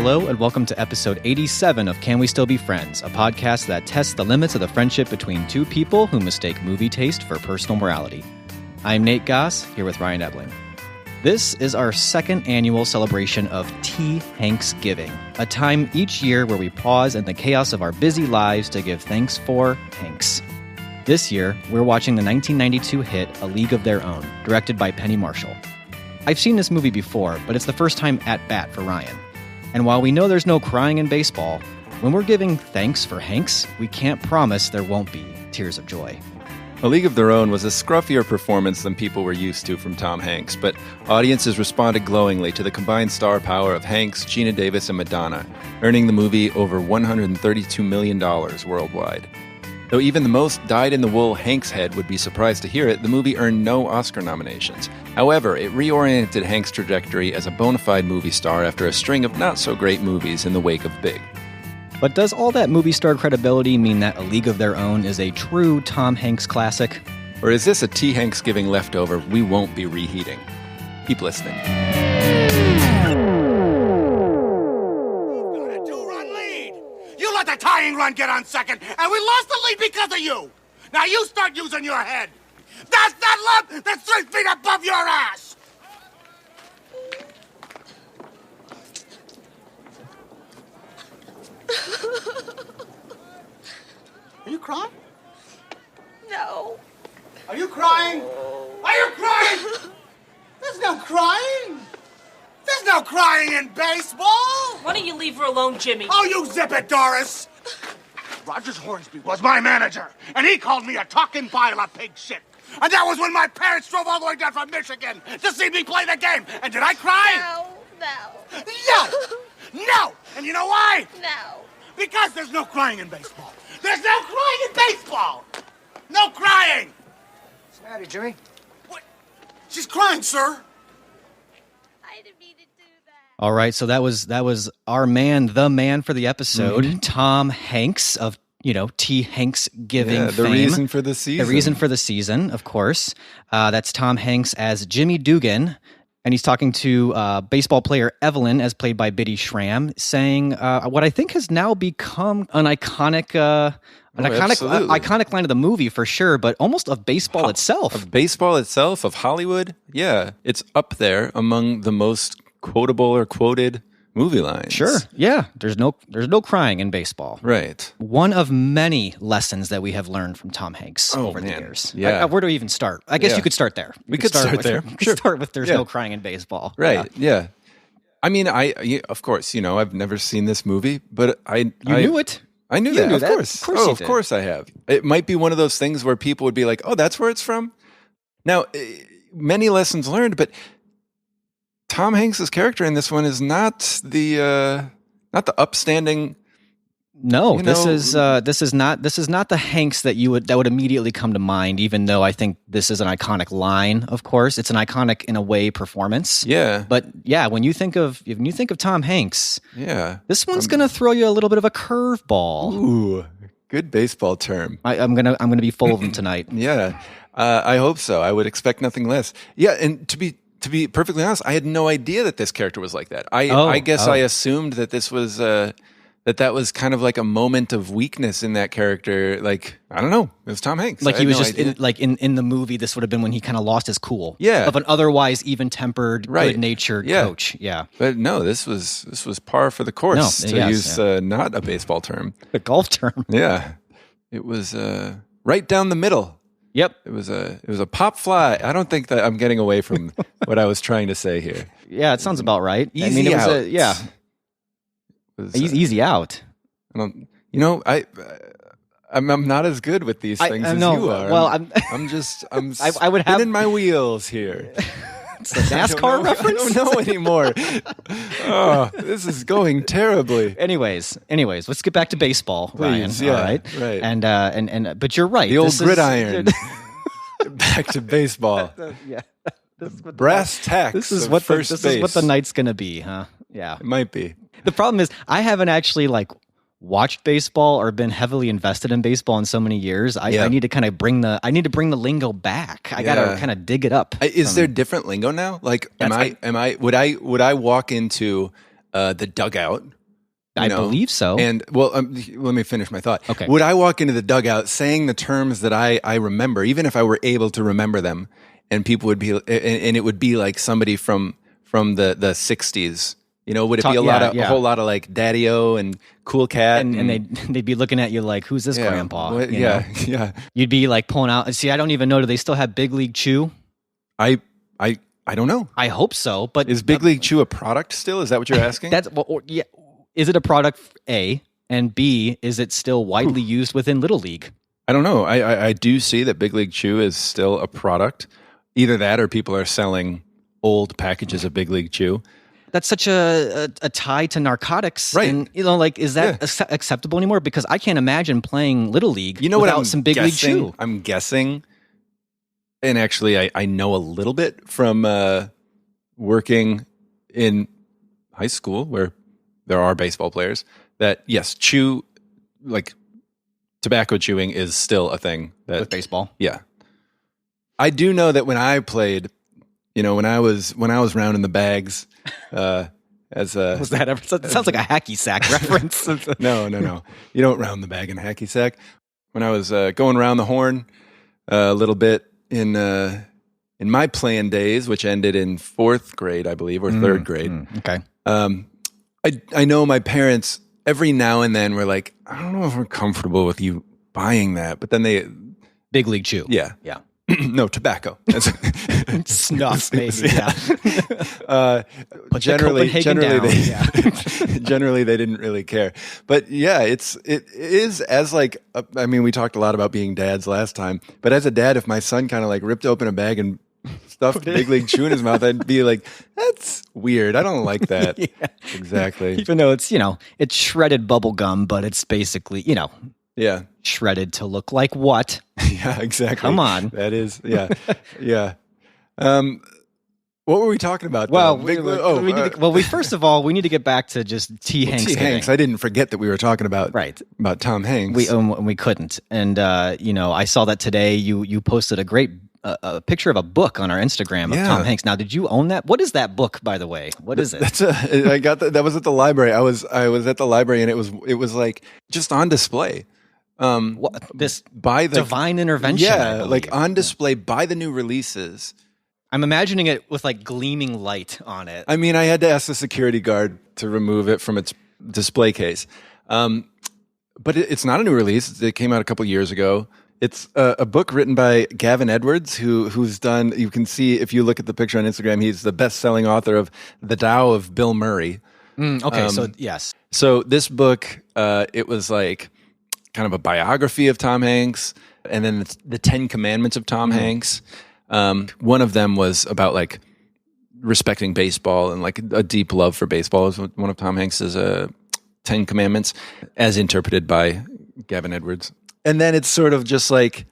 Hello and welcome to episode 87 of Can We Still Be Friends, a podcast that tests the limits of the friendship between two people who mistake movie taste for personal morality. I'm Nate Goss, here with Ryan Ebling. This is our second annual celebration of Hanksgiving, a time each year where we pause in the chaos of our busy lives to give thanks for Hanks. This year, we're watching the 1992 hit A League of Their Own, directed by Penny Marshall. I've seen this movie before, but it's the first time at bat for Ryan. And while we know there's no crying in baseball, when we're giving thanks for Hanks, we can't promise there won't be tears of joy. A League of Their Own was a scruffier performance than people were used to from Tom Hanks, but audiences responded glowingly to the combined star power of Hanks, Geena Davis, and Madonna, earning the movie over $132 million worldwide. Though even the most dyed-in-the-wool Hanks head would be surprised to hear it, the movie earned no Oscar nominations. However, it reoriented Hanks' trajectory as a bona fide movie star after a string of not-so-great movies in the wake of Big. But does all that movie star credibility mean that A League of Their Own is a true Tom Hanks classic? Or is this a Hanksgiving leftover we won't be reheating? Keep listening. Let the tying run get on second, and we lost the lead because of you. Now you start using your head. That's that lump that's 3 feet above your ass. Are you crying? No. Are you crying? Are you crying? There's no crying. There's no crying in baseball. Why don't you leave her alone, Jimmy? Oh, you zip it, Doris. Rogers Hornsby was my manager, and he called me a talking pile of pig shit. And that was when my parents drove all the way down from Michigan to see me play the game. And did I cry? No. And you know why? No. Because there's no crying in baseball. There's no crying in baseball. No crying. What's the matter, Jimmy? What? She's crying, sir. I didn't mean to do that. All right, so that was our man, the man for the episode, Tom Hanks of, Hanksgiving Yeah, the fame. reason for the season. The reason for the season, of course. That's Tom Hanks as Jimmy Dugan, and he's talking to baseball player Evelyn, as played by Biddy Schramm, saying what I think has now become an iconic line of the movie for sure, but almost of baseball itself. Of baseball itself, of Hollywood, yeah. It's up there among the most quotable or quoted movie lines. Sure, yeah. There's no crying in baseball. Right. One of many lessons that we have learned from Tom Hanks over the years. Yeah. Where do we even start? I guess you could start there. We could start there. We could start with there's no crying in baseball. Right, yeah. I mean, of course, I've never seen this movie, but I knew it. I knew You that, knew of that. course. Of course you of did. course I have. It might be one of those things where people would be like, oh, that's where it's from? Now, many lessons learned, but Tom Hanks' character in this one is not the upstanding. No, this is not the Hanks that would immediately come to mind. Even though I think this is an iconic line, of course, it's an iconic in a way performance. Yeah, but yeah, when you think of Tom Hanks, yeah, this one's gonna throw you a little bit of a curveball. Ooh, good baseball term. I'm gonna be full of them tonight. Yeah, I hope so. I would expect nothing less. Yeah, and to be perfectly honest, I had no idea that this character was like that. I guess I assumed that this was that was kind of like a moment of weakness in that character. Like, I don't know, it was Tom Hanks. Like he was just in the movie. This would have been when he kind of lost his cool. Yeah, of an otherwise even-tempered, good-natured coach. Yeah, but no, this was par for the course to use not a baseball term, a golf term. Yeah, it was right down the middle. Yep. It was a pop fly. I don't think that I'm getting away from what I was trying to say here. Yeah, it sounds about right. Easy out. Easy out. I'm not as good with these things as you are. Well, I'm I would have spinning my wheels here. It's a NASCAR reference? I don't know anymore. Oh, this is going terribly. Anyways, let's get back to baseball, Please, Ryan. yeah, all right. Right. And but you're right. The old gridiron. Back to baseball. Yeah. Brass tacks. This is what the night's gonna be, huh? Yeah. It might be. The problem is I haven't actually watched baseball or been heavily invested in baseball in so many years. I need to kind of bring the lingo back. I gotta kind of dig it up. Is there different lingo now? Like, would I walk into the dugout I believe so. And well, let me finish my thought. Okay. Would I walk into the dugout saying the terms that I remember, even if I were able to remember them, and people would be, and it would be like somebody from the 60s? Would it be a whole lot of like Daddy-O and Cool Cat, and they'd be looking at you like, who's this grandpa? Yeah. You'd be like pulling out. See, I don't even know. Do they still have Big League Chew? I don't know. I hope so. But is Big League Chew a product still? Is that what you're asking? Yeah. Is it a product, A? And B, is it still widely used within Little League? I don't know. I do see that Big League Chew is still a product. Either that or people are selling old packages of Big League Chew. That's such a tie to narcotics. Right. And, is that acceptable anymore? Because I can't imagine playing Little League without some Big League Chew. I'm guessing, and actually I know a little bit from working in high school where there are baseball players, that yes, tobacco chewing is still a thing With baseball. Yeah. I do know that when I played, when I was rounding the bags, was that ever? It sounds like a hacky sack reference. No. You don't round the bag in a hacky sack. When I was going around the horn a little bit in my playing days, which ended in 4th grade, I believe, or 3rd grade. Okay. I know my parents every now and then were like, I don't know if we're comfortable with you buying that, but then they Big League Chew. Yeah. No, tobacco. Snuff, maybe. Yeah. Generally, they didn't really care. But yeah, it is as like, we talked a lot about being dads last time, but as a dad, if my son kind of like ripped open a bag and stuffed Big League Chew in his mouth, I'd be like, that's weird. I don't like that. Yeah. Exactly. Even though it's, it's shredded bubble gum, but it's basically, yeah, shredded to look like what? Yeah, exactly. Come on. That is, yeah. Yeah. What were we talking about? Well, first of all, we need to get back to just Hanksgiving. Hanks. I didn't forget that we were talking about Tom Hanks. We couldn't. And, I saw that today you posted a great a picture of a book on our Instagram of Tom Hanks. Now, did you own that? What is that book, by the way? What is it? I got that. That was at the library. I was at the library, and it was like just on display. This by the divine intervention. Yeah, like on display by the new releases. I'm imagining it with like gleaming light on it. I had to ask the security guard to remove it from its display case. But it's not a new release. It came out a couple years ago. It's a book written by Gavin Edwards, who's done, you can see if you look at the picture on Instagram, he's the best-selling author of The Tao of Bill Murray. Okay, so yes. So this book, it was like kind of a biography of Tom Hanks, and then the 10 Commandments of Tom Hanks. One of them was about like respecting baseball and like a deep love for baseball is one of Tom Hanks's 10 Commandments, as interpreted by Gavin Edwards. And then it's sort of just like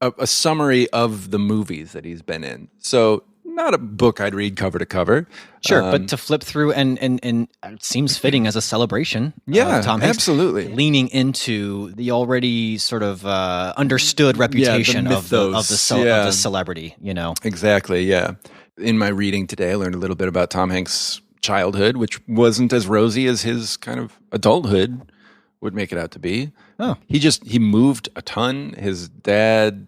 a summary of the movies that he's been in. So not a book I'd read cover to cover. Sure, but to flip through and it seems fitting as a celebration. Yeah, Tom Hanks, absolutely. Leaning into the already sort of understood reputation of the celebrity, Exactly, yeah. In my reading today, I learned a little bit about Tom Hanks' childhood, which wasn't as rosy as his kind of adulthood would make it out to be. Oh. He moved a ton. His dad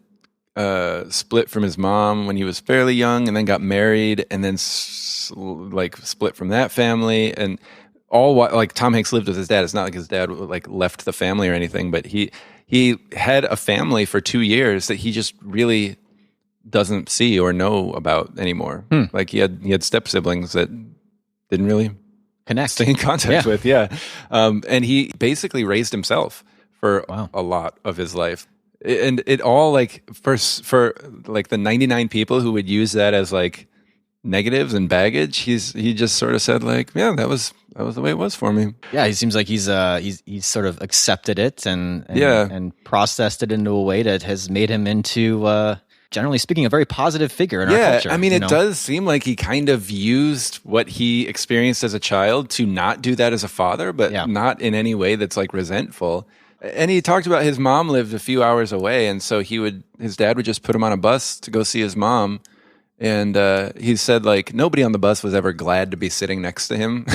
split from his mom when he was fairly young, and then got married, and then split from that family. And all like Tom Hanks lived with his dad. It's not like his dad like left the family or anything, but he had a family for 2 years that he just really doesn't see or know about anymore. Like he had step siblings that didn't really stay in contact with. Yeah. And he basically raised himself for a lot of his life. And it all like for like the 99 people who would use that as like negatives and baggage, he just sort of said like, yeah, that was the way it was for me. Yeah, he seems like he's sort of accepted it and processed it into a way that has made him into generally speaking a very positive figure in our culture. I mean, it does seem like he kind of used what he experienced as a child to not do that as a father, but not in any way that's like resentful. And he talked about his mom lived a few hours away, and so his dad would just put him on a bus to go see his mom And he said, like, nobody on the bus was ever glad to be sitting next to him.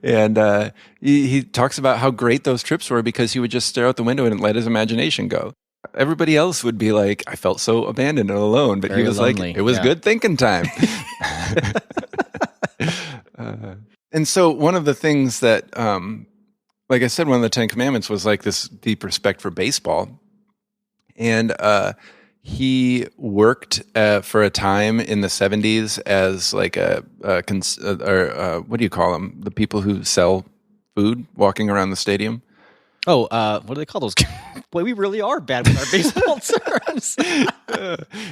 And he talks about how great those trips were because he would just stare out the window and let his imagination go. Everybody else would be like, I felt so abandoned and alone. But Very he was lonely, like, it was yeah. good thinking time. And so one of the things that, like I said, one of the 10 Commandments was like this deep respect for baseball. And he worked for a time in the 70s as like what do you call them? The people who sell food walking around the stadium. Oh, what do they call those? Boy, we really are bad with our baseball terms.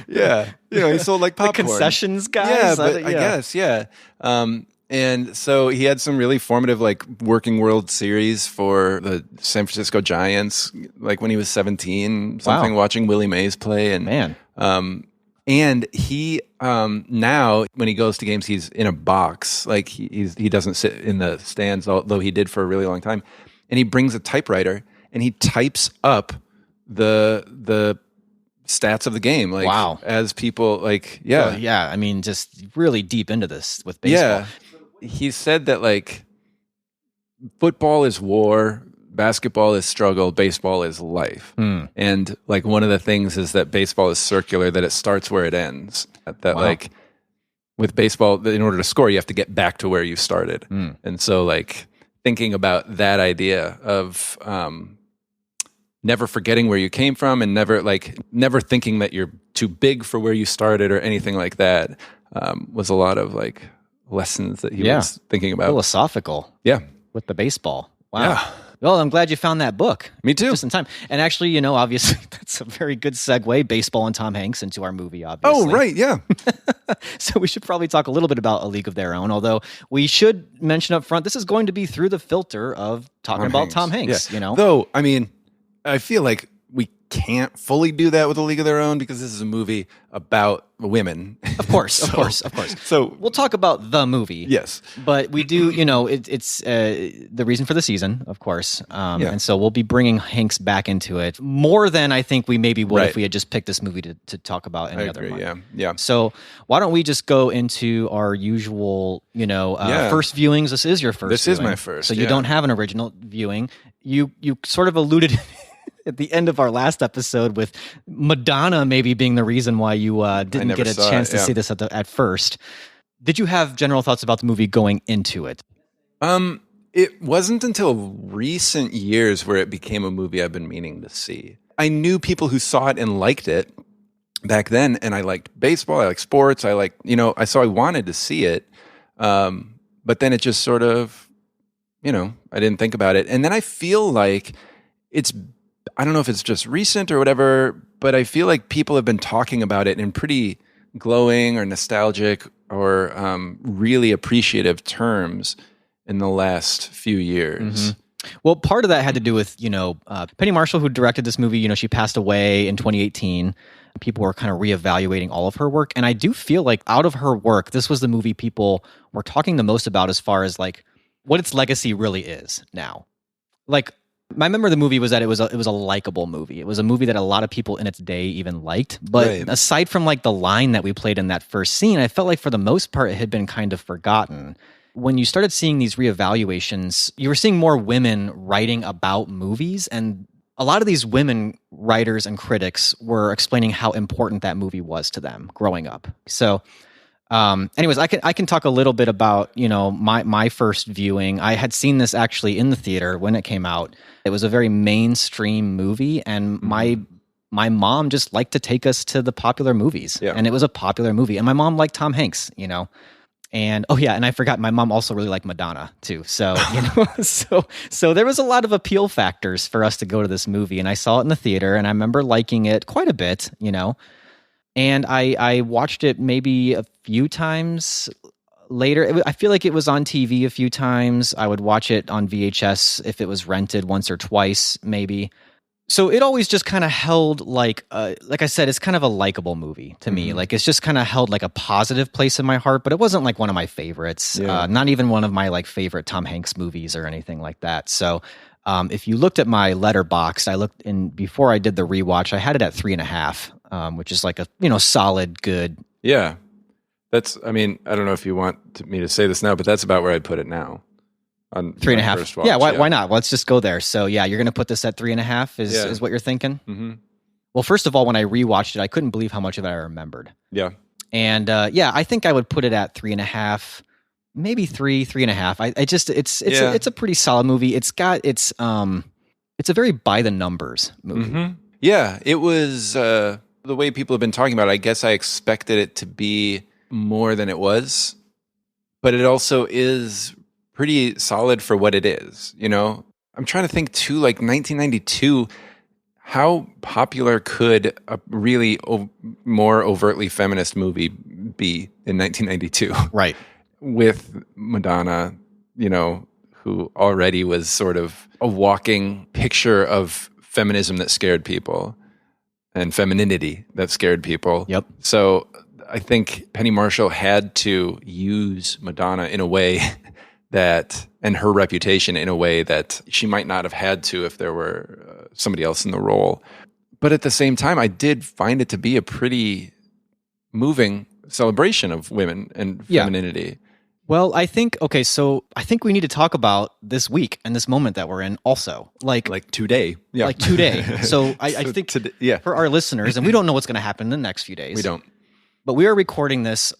Yeah. He sold like The popcorn. concessions guys? Yeah, but I guess, yeah. And so he had some really formative, like, working World Series for the San Francisco Giants, like when he was 17, something, watching Willie Mays play. And Man. And he now, when he goes to games, he's in a box. Like he doesn't sit in the stands, although he did for a really long time. And he brings a typewriter and he types up the stats of the game. Like, wow. As people, like, yeah. Well, yeah, I mean, just really deep into this with baseball. Yeah. He said that, like, football is war, basketball is struggle, baseball is life. And, like, one of the things is that baseball is circular, that it starts where it ends. That, like, with baseball, in order to score, you have to get back to where you started. And so, like, thinking about that idea of never forgetting where you came from and never thinking that you're too big for where you started or anything like that was a lot of, like, lessons that he was thinking about. Philosophical. Yeah. With the baseball. Wow. Yeah. Well, I'm glad you found that book. Me too. Just in time. And actually, obviously, that's a very good segue, baseball and Tom Hanks, into our movie, obviously. Oh, right, yeah. So we should probably talk a little bit about A League of Their Own, although we should mention up front, this is going to be through the filter of talking about Tom Hanks, Yeah. Though, I mean, I feel like we can't fully do that with A League of Their Own because this is a movie about women. Of course. So we'll talk about the movie. Yes. But we do, it's the reason for the season, of course. And so we'll be bringing Hanks back into it more than I think we maybe would if we had just picked this movie to talk about any other month. Yeah. So why don't we just go into our usual, first viewings. This is your first This viewing. is my first, So you don't have an original viewing. You sort of alluded at the end of our last episode with Madonna maybe being the reason why you didn't get a chance to see this at first. Did you have general thoughts about the movie going into it? It wasn't until recent years where it became a movie I've been meaning to see. I knew people who saw it and liked it back then, and I liked baseball, I liked sports, I wanted to see it. But then it just sort of, I didn't think about it. And then I feel like I don't know if it's just recent or whatever, but I feel like people have been talking about it in pretty glowing or nostalgic or really appreciative terms in the last few years. Well, part of that had to do with, Penny Marshall, who directed this movie, she passed away in 2018. People were kind of reevaluating all of her work. And I do feel like out of her work, this was the movie people were talking the most about as far as like what its legacy really is now. Like, my memory of the movie was that it was a likable movie. It was a movie that a lot of people in its day even liked. But aside from like the line that we played in that first scene, I felt like for the most part it had been kind of forgotten. When you started seeing these reevaluations, you were seeing more women writing about movies, and a lot of these women writers and critics were explaining how important that movie was to them growing up. So anyways, I can talk a little bit about, my first viewing. I had seen this actually in the theater when it came out. It was a very mainstream movie, and my mom just liked to take us to the popular movies. Yeah. And it was a popular movie. And my mom liked Tom Hanks, And and I forgot my mom also really liked Madonna too. So, so there was a lot of appeal factors for us to go to this movie. And I saw it in the theater, and I remember liking it quite a bit, And I watched it maybe a few times later. I feel like it was on TV a few times. I would watch it on VHS if it was rented once or twice, maybe. So it always just kind of held like I said, it's kind of a likable movie to me. Like it's just kind of held like a positive place in my heart, but it wasn't like one of my favorites. Yeah. Not even one of my like favorite Tom Hanks movies or anything like that. So if you looked at my Letterboxd, I looked in before I did the rewatch, I had it at 3.5. Which is like a solid, good Yeah. I don't know if you want me to say this now, but that's about where I'd put it now. On 3.5. first watch, Yeah, why not? Let's just go there. So yeah, you're going to put this at 3.5 Yeah. is what you're thinking? Mm-hmm. Well, first of all, when I rewatched it, I couldn't believe how much of it I remembered. Yeah. And I think I would put it at 3.5, maybe 3.5. It's a pretty solid movie. It's a very by the numbers movie. Mm-hmm. Yeah, it was the way people have been talking about it. I guess I expected it to be more than it was, but it also is pretty solid for what it is. You know, I'm trying to think too, like 1992. How popular could a really more overtly feminist movie be in 1992? Right. With Madonna, you know, who already was sort of a walking picture of feminism that scared people and femininity that scared people. Yep. So I think Penny Marshall had to use Madonna in a way that, and her reputation in a way that she might not have had to if there were somebody else in the role. But at the same time, I did find it to be a pretty moving celebration of women and femininity. Well, I think we need to talk about this week and this moment that we're in also. Like today. Yeah. Like today. So I think today, for our listeners, and we don't know what's going to happen in the next few days. We don't. But we are recording this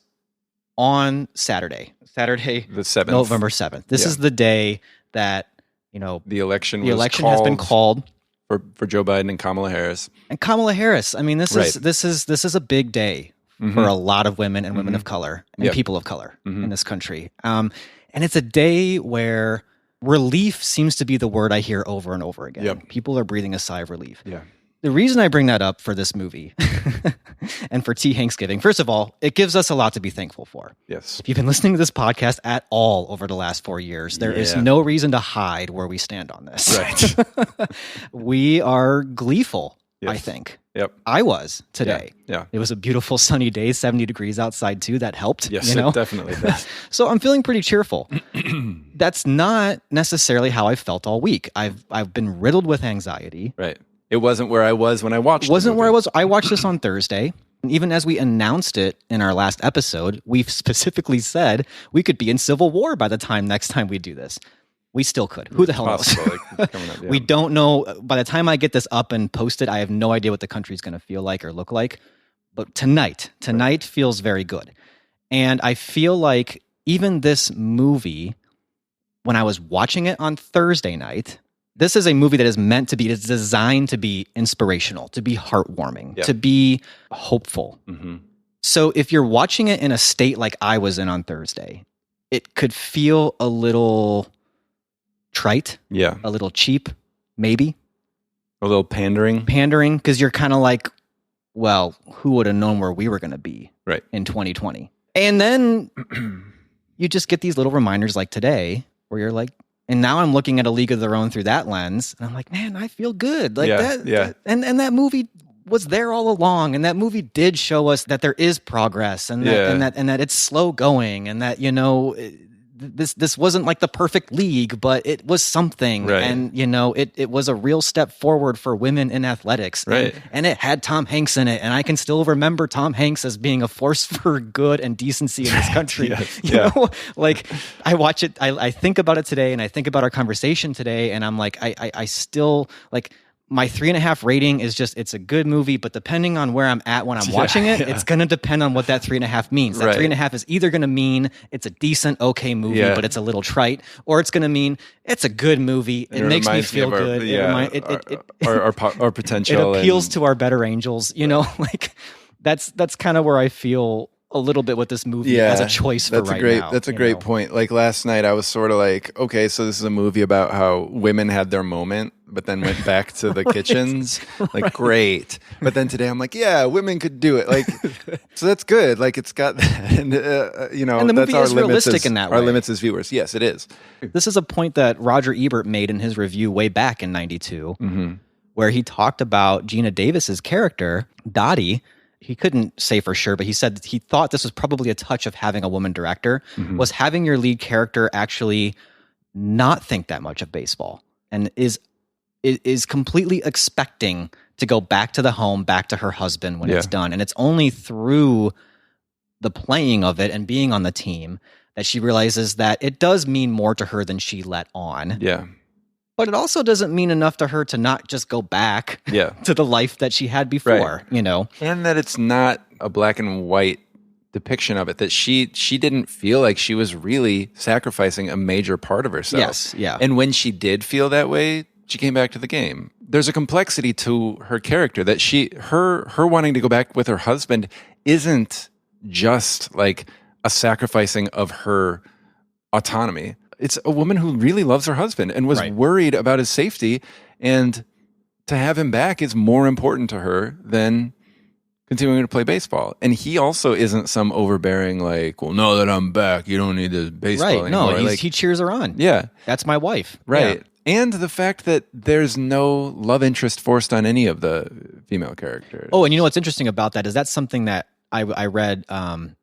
on Saturday, the 7th. November 7th. This is the day that, the election has been called for Joe Biden and Kamala Harris. And Kamala Harris. I mean, this is a big day for a lot of women and women of color and people of color in this country. And it's a day where relief seems to be the word I hear over and over again. Yep. People are breathing a sigh of relief. Yeah. The reason I bring that up for this movie and for Hanksgiving, first of all, it gives us a lot to be thankful for. Yes. If you've been listening to this podcast at all over the last 4 years, there is no reason to hide where we stand on this. Right. We are gleeful, Yes. I think. Yep. I was today. Yeah. It was a beautiful sunny day, 70 degrees outside too. That helped. Yes, you know? it definitely does. So I'm feeling pretty cheerful. That's not necessarily how I felt all week. I've been riddled with anxiety. Right. It wasn't where I was when I watched it. Wasn't where I was. I watched this on Thursday. And even as we announced it in our last episode, we've specifically said we could be in civil war by the time next time we do this. We still could. Who the hell knows? We don't know. By the time I get this up and posted, I have no idea what the country's going to feel like or look like. But tonight feels very good. And I feel like even this movie, when I was watching it on Thursday night, this is a movie that is meant to be, it's designed to be inspirational, to be heartwarming, to be hopeful. Mm-hmm. So if you're watching it in a state like I was in on Thursday, it could feel a little trite, a little cheap, maybe. A little pandering, because you're kind of like, well, who would have known where we were going to be in 2020? And then you just get these little reminders like today where you're like, and now I'm looking at A League of Their Own through that lens, and I'm like, man, I feel good. Like that, and that movie was there all along, and that movie did show us that there is progress, and that it's slow going, and that this wasn't like the perfect league, but it was something, and it was a real step forward for women in athletics, and it had Tom Hanks in it, and I can still remember Tom Hanks as being a force for good and decency in this country. You know, like I watch it, I think about it today, and I think about our conversation today, and I'm like, I still like. My 3.5 rating is just, it's a good movie, but depending on where I'm at when I'm watching it, it's going to depend on what that 3.5 means. That 3.5 is either going to mean it's a decent, okay movie, but it's a little trite, or it's going to mean it's a good movie. It makes me feel good. Our potential. It appeals to our better angels. You know, like that's kind of where I feel a little bit with this movie as a choice for now. That's a great point. Like last night, I was sort of like, okay, so this is a movie about how women had their moment, but then went back to the kitchens. Like, great. But then today I'm like, yeah, women could do it. Like, so that's good. Like, it's got that. And, and the movie is realistic in that way. Our limits as viewers. Yes, it is. This is a point that Roger Ebert made in his review way back in 92, where he talked about Geena Davis's character, Dottie. He couldn't say for sure, but he said he thought this was probably a touch of having a woman director, was having your lead character actually not think that much of baseball and is completely expecting to go back to the home, back to her husband when it's done. And it's only through the playing of it and being on the team that she realizes that it does mean more to her than she let on. Yeah. But it also doesn't mean enough to her to not just go back to the life that she had before, you know? And that it's not a black and white depiction of it, that she didn't feel like she was really sacrificing a major part of herself. Yes, yeah. And when she did feel that way, she came back to the game. There's a complexity to her character that her wanting to go back with her husband isn't just like a sacrificing of her autonomy. It's a woman who really loves her husband and was worried about his safety, and to have him back is more important to her than continuing to play baseball. And he also isn't some overbearing, like, well, now that I'm back, you don't need this baseball anymore. No, he cheers her on. Yeah. That's my wife. Right. Yeah. And the fact that there's no love interest forced on any of the female characters. Oh, and you know what's interesting about that is that's something that I read.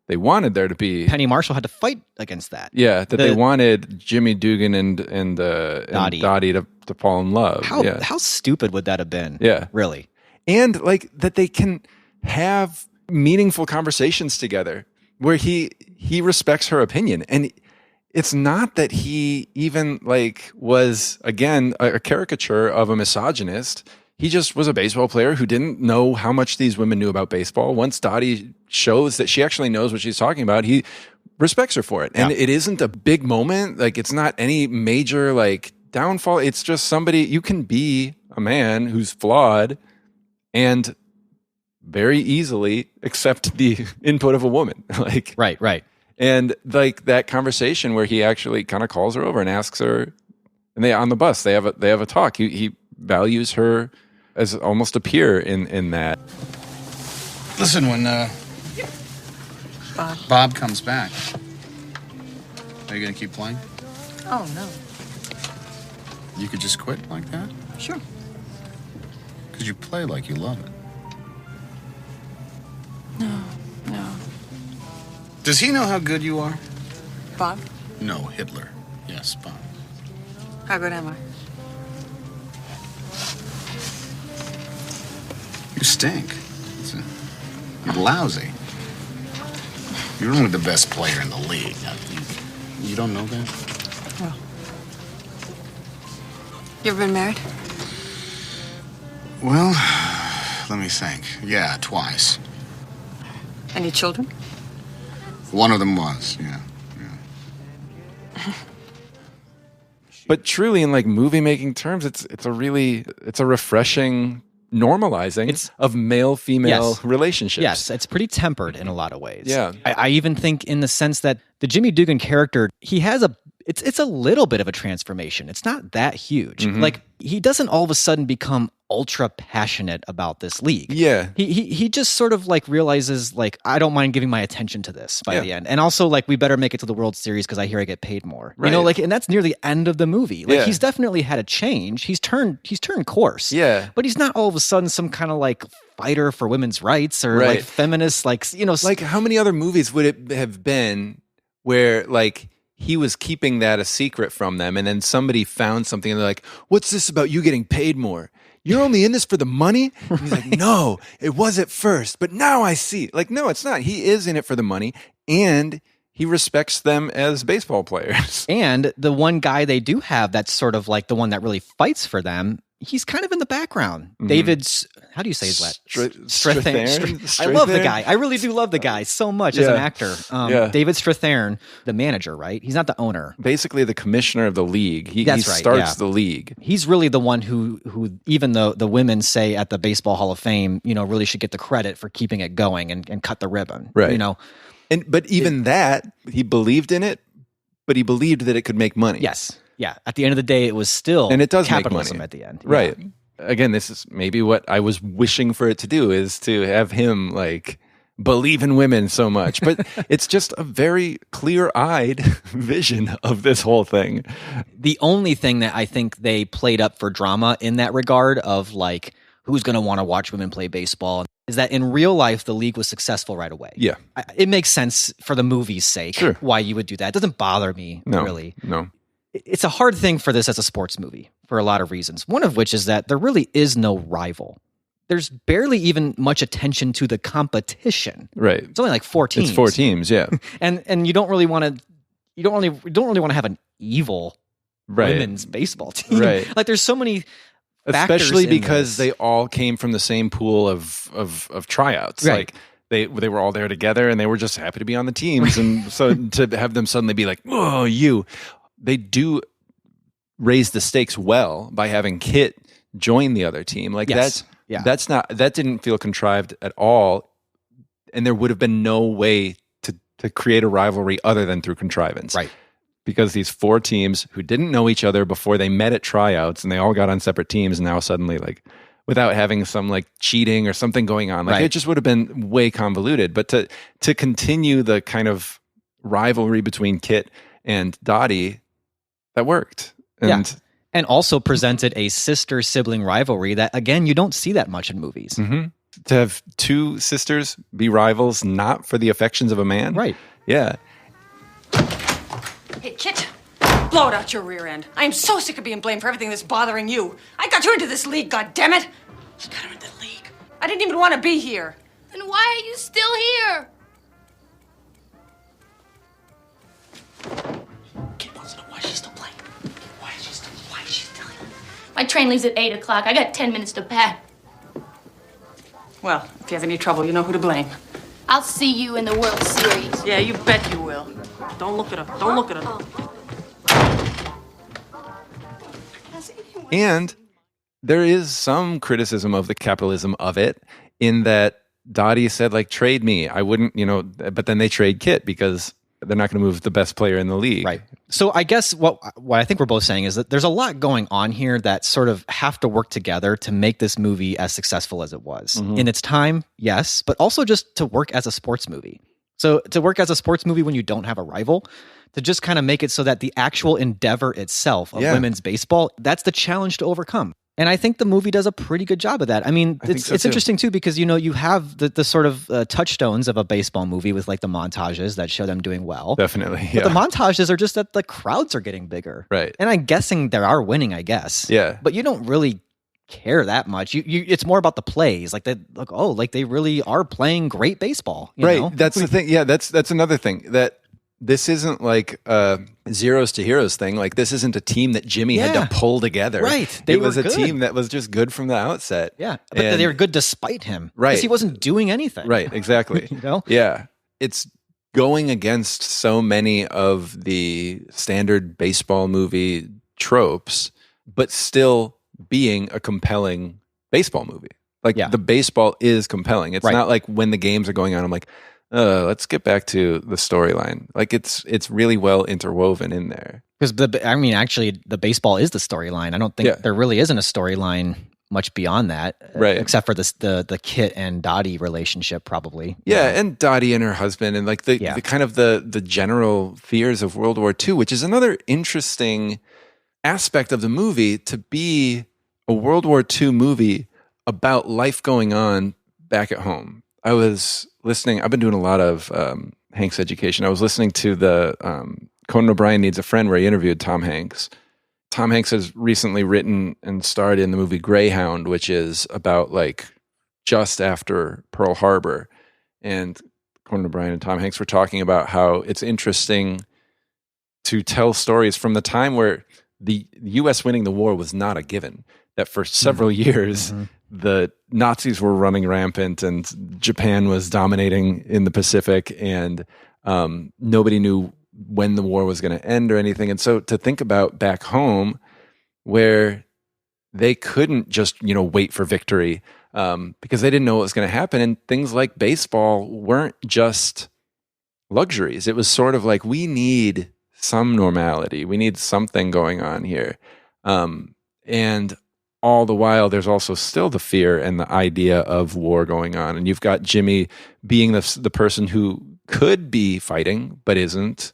They wanted there to be... Penny Marshall had to fight against that. Yeah, they wanted Jimmy Dugan and Dottie to fall in love. How stupid would that have been? Yeah. Really. And like that they can have meaningful conversations together where he respects her opinion. And it's not that he even like was, again, a caricature of a misogynist. He just was a baseball player who didn't know how much these women knew about baseball. Once Dottie shows that she actually knows what she's talking about, he respects her for it. And it isn't a big moment. Like, it's not any major like downfall. It's just somebody, you can be a man who's flawed and very easily accept the input of a woman. Like, right. And like that conversation where he actually kind of calls her over and asks her, and they on the bus, they have a talk. He values her as almost a peer in that. Listen, when Bob comes back, are you going to keep playing? Oh, no. You could just quit like that? Sure. Because you play like you love it. No. Does he know how good you are? Bob, No, Hitler. Yes, Bob. how good am I? You stink. You're lousy. You're only the best player in the league. You don't know that? Well. You ever been married? Well, let me think. Yeah, twice. Any children? One of them was, yeah. But truly, in like movie making terms, it's a refreshing normalizing of male-female relationships. Yes, it's pretty tempered in a lot of ways. Yeah. I even think in the sense that the Jimmy Dugan character, he has it's a little bit of a transformation. It's not that huge. Mm-hmm. Like, he doesn't all of a sudden become ultra passionate about this league. Yeah. He just sort of like realizes, like, I don't mind giving my attention to this by the end. And also, like, we better make it to the World Series because I hear I get paid more. Right. You know, like, and that's near the end of the movie. Like, Yeah. he's definitely had a change. He's turned course. Yeah. But he's not all of a sudden some kind of like fighter for women's rights or Right. like feminist, like, you know, Like, how many other movies would it have been where like he was keeping that a secret from them, and then somebody found something and they're like, what's this about you getting paid more? You're only in this for the money? And he's like, no, it was at first, but now I see. Like, no, it's not. He is in it for the money, and he respects them as baseball players. And the one guy they do have that's sort of like the one that really fights for them, he's kind of in the background. Mm-hmm. David's, how do you say his last? Strathern? I love the guy. I really do love the guy so much as an Yeah. actor. Yeah. David Strathern, the manager, right? He's not the owner. Basically, the commissioner of the league. He That's right, starts yeah. the league. He's really the one who even though the women say at the Baseball Hall of Fame, you know, really should get the credit for keeping it going and cut the ribbon. Right. You know, But even that, he believed in it, but he believed that it could make money. yes. Yeah. At the end of the day, it was still And it does make capitalism money. at the end. Right. Yeah. Again, this is maybe what I was wishing for it to do, is to have him like believe in women so much. But it's just a very clear-eyed vision of this whole thing. The only thing that I think they played up for drama in that regard of like, who's going to want to watch women play baseball is that in real life, the league was successful right away. Yeah. It makes sense for the movie's sake Sure. why you would do that. It doesn't bother me, No, really. no. It's a hard thing for this as a sports movie for a lot of reasons. One of which is that there really is no rival there's barely even much attention to the competition. Right. It's only like 4 teams. It's 4 teams, yeah. And you don't really want to have an evil Right. women's baseball team. Right. Like there's so many factors especially in because this. they all came from the same pool of tryouts. Right. Like they were all there together and they were just happy to be on the teams. And so to have them suddenly be like, "Whoa, they do raise the stakes well by having Kit join the other team. Like Yes. that didn't feel contrived at all. And there would have been no way to create a rivalry other than through contrivance. Right. Because these 4 teams who didn't know each other before they met at tryouts and they all got on separate teams, and now suddenly, like, without having some like cheating or something going on, like Right. it just would have been way convoluted. But to continue the kind of rivalry between Kit and Dottie, that worked. And also presented a sister sibling rivalry that, again, you don't see that much in movies. To have 2 sisters be rivals, not for the affections of a man, Right. Yeah. Hey, Kit, blow it out your rear end. I am so sick of being blamed for everything that's bothering you. I got you into this league, goddammit. You got her into the league. I didn't even want to be here. Then why are you still here? Kid wants to know why she's still playing. Why is she still here? My train leaves at 8 o'clock. I got 10 minutes to pack. Well, if you have any trouble, you know who to blame. I'll see you in the World Series. Yeah, you bet you will. Don't look at her. Don't look at her. And there is some criticism of the capitalism of it in that Dottie said, like, trade me. I wouldn't, but then they trade Kit because they're not going to move the best player in the league. Right. So I guess what I think we're both saying is that there's a lot going on here that sort of have to work together to make this movie as successful as it was. In its time, yes, but also just to work as a sports movie. So to work as a sports movie when you don't have a rival, to just kind of make it so that the actual endeavor itself of women's baseball, that's the challenge to overcome. And I think the movie does a pretty good job of that. I mean, it's interesting too, because, you have the sort of touchstones of a baseball movie with like the montages that show them doing well. Definitely. But the montages are just that the crowds are getting bigger. Right. And I'm guessing they are winning, I guess. Yeah. But you don't really care that much. It's more about the plays. Like they really are playing great baseball. You know? That's the thing. Yeah, that's another thing. That this isn't like a zeros to heroes thing. Like this isn't a team that Jimmy had to pull together. Right. It was a team that was just good from the outset. Yeah. But they were good despite him. Right. Because he wasn't doing anything. Right, exactly. Yeah. It's going against so many of the standard baseball movie tropes, but still being a compelling baseball movie. Like the baseball is compelling. It's not like when the games are going on, I'm like, let's get back to the storyline. Like it's really well interwoven in there. Because actually, the baseball is the storyline. I don't think there really isn't a storyline much beyond that, right? Except for the Kit and Dottie relationship, probably. Yeah, and Dottie and her husband, and like the kind of the general fears of World War II, which is another interesting aspect of the movie, to be a World War II movie about life going on back at home. I was listening. I've been doing a lot of Hanks education. I was listening to the Conan O'Brien Needs a Friend, where he interviewed Tom Hanks. Tom Hanks has recently written and starred in the movie Greyhound, which is about like just after Pearl Harbor. And Conan O'Brien and Tom Hanks were talking about how it's interesting to tell stories from the time where the U.S. winning the war was not a given. That for several years, the Nazis were running rampant and Japan was dominating in the Pacific, and nobody knew when the war was going to end or anything. And so to think about back home, where they couldn't just, wait for victory because they didn't know what was going to happen. And things like baseball weren't just luxuries. It was sort of like, we need some normality. We need something going on here. And all the while, there's also still the fear and the idea of war going on. And you've got Jimmy being the person who could be fighting, but isn't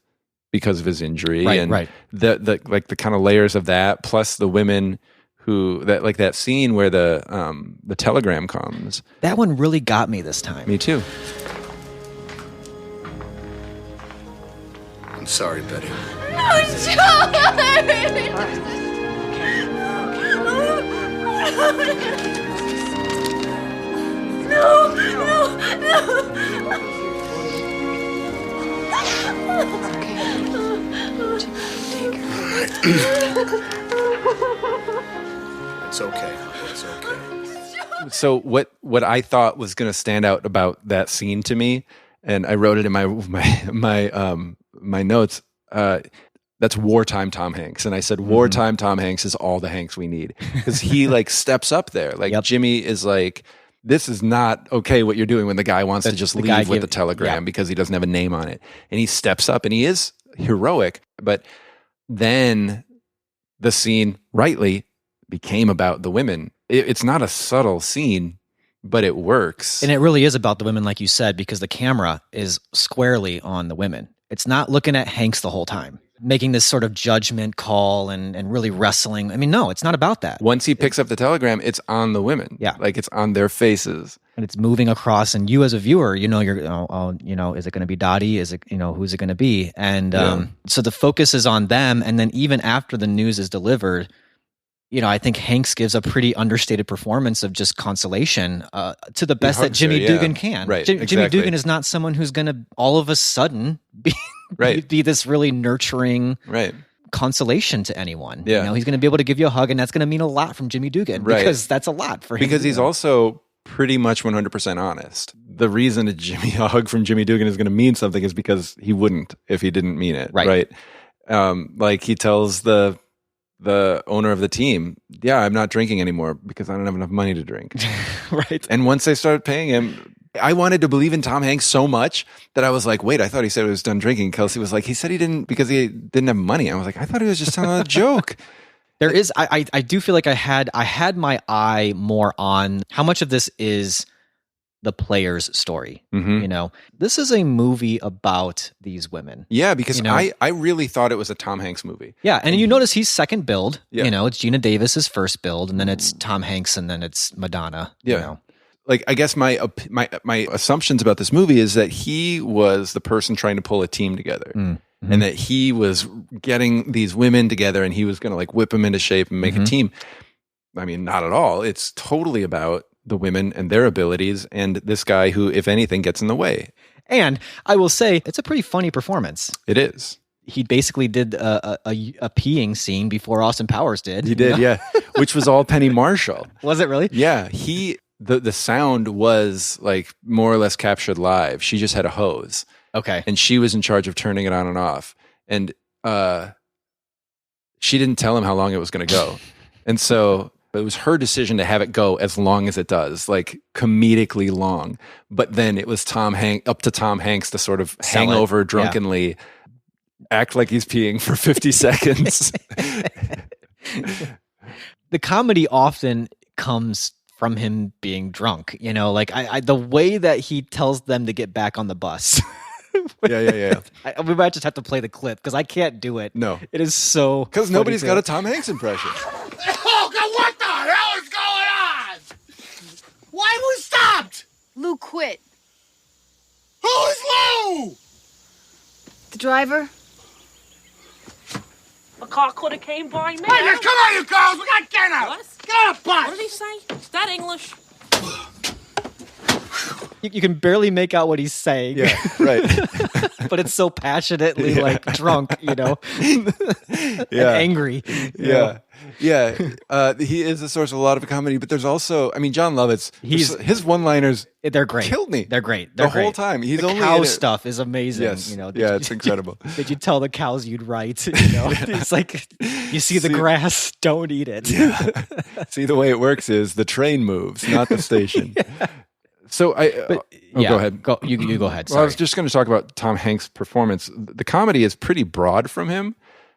because of his injury. Right. The kind of layers of that, plus the women who, that scene where the telegram comes. That one really got me this time. Me too. I'm sorry, Betty. No, George! It's okay. It's okay. So what I thought was going to stand out about that scene to me, and I wrote it in my notes. That's wartime Tom Hanks, and I said wartime Tom Hanks is all the Hanks we need, because he like steps up there. Like Jimmy is like, this is not okay what you're doing when the guy wants to just leave with the telegram because he doesn't have a name on it, and he steps up and he is heroic. But then the scene rightly became about the women. It's not a subtle scene, but it works. And it really is about the women, like you said, because the camera is squarely on the women. It's not looking at Hanks the whole time, making this sort of judgment call and really wrestling. I mean, no, it's not about that. Once he picks up the telegram, it's on the women. Yeah. Like it's on their faces. And it's moving across, and you as a viewer, is it going to be Dottie? Is it, who's it going to be? And so the focus is on them. And then even after the news is delivered, I think Hanks gives a pretty understated performance of just consolation to the best that Jimmy Dugan can. Right, Jimmy Dugan is not someone who's going to all of a sudden be this really nurturing consolation to anyone. Yeah. He's going to be able to give you a hug, and that's going to mean a lot from Jimmy Dugan because that's a lot for him. Because he's also pretty much 100% honest. The reason a hug from Jimmy Dugan is going to mean something is because he wouldn't if he didn't mean it. Right. Like he tells the owner of the team, I'm not drinking anymore because I don't have enough money to drink. Right. And once they started paying him, I wanted to believe in Tom Hanks so much that I was like, wait, I thought he said he was done drinking. Kelsey was like, he said he didn't because he didn't have money. I was like, I thought he was just telling a joke. There is, I do feel like I had my eye more on how much of this is the player's story. Mm-hmm. This is a movie about these women. Yeah, because I really thought it was a Tom Hanks movie. Yeah, and you notice he's second billed. Yeah. It's Geena Davis's first build, and then it's Tom Hanks, and then it's Madonna. Yeah. Like, I guess my assumptions about this movie is that he was the person trying to pull a team together. Mm-hmm. And that he was getting these women together and he was going to like whip them into shape and make a team. I mean, not at all. It's totally about the women and their abilities and this guy who, if anything, gets in the way. And I will say, it's a pretty funny performance. It is. He basically did a peeing scene before Austin Powers did. He did, yeah. Which was all Penny Marshall. Was it really? Yeah. The sound was like more or less captured live. She just had a hose. Okay. And she was in charge of turning it on and off. And she didn't tell him how long it was going to go. And so it was her decision to have it go as long as it does, like comedically long. But then it was up to Tom Hanks to sort of hang over drunkenly, act like he's peeing for 50 seconds. The comedy often comes from him being drunk, like the way that he tells them to get back on the bus. Yeah. We might just have to play the clip because I can't do it. No. It is so... Because nobody's got a Tom Hanks impression. Oh, God, what the hell is going on? Why we stopped? Lou quit. Who's Lou? The driver? A car could have came by me. Hey, come on, you girls. We got dinner. What? Get on a bus. What did he say? Is that English? You can barely make out what he's saying. Yeah, right. But it's so passionately drunk, and angry. Yeah. He is the source of a lot of comedy, but there's also, John Lovitz, his one-liners, they're great. Killed me. They're great. The whole time. He's the only cow stuff is amazing. Yes. It's incredible. Did you tell the cows you'd write? It's like, you see the grass, don't eat it. Yeah. See, the way it works is the train moves, not the station. So go ahead. You go ahead. Well, I was just going to talk about Tom Hanks' performance. The comedy is pretty broad from him.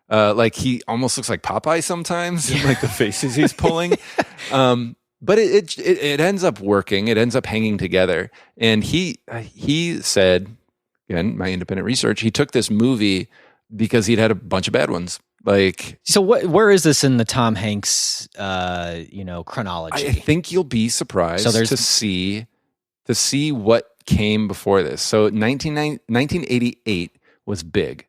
Like he almost looks like Popeye sometimes, like the faces he's pulling. But it ends up working. It ends up hanging together. And he said, again, my independent research, he took this movie because he'd had a bunch of bad ones. So where is this in the Tom Hanks chronology? I think you'll be surprised to see what came before this. So 1988 was big.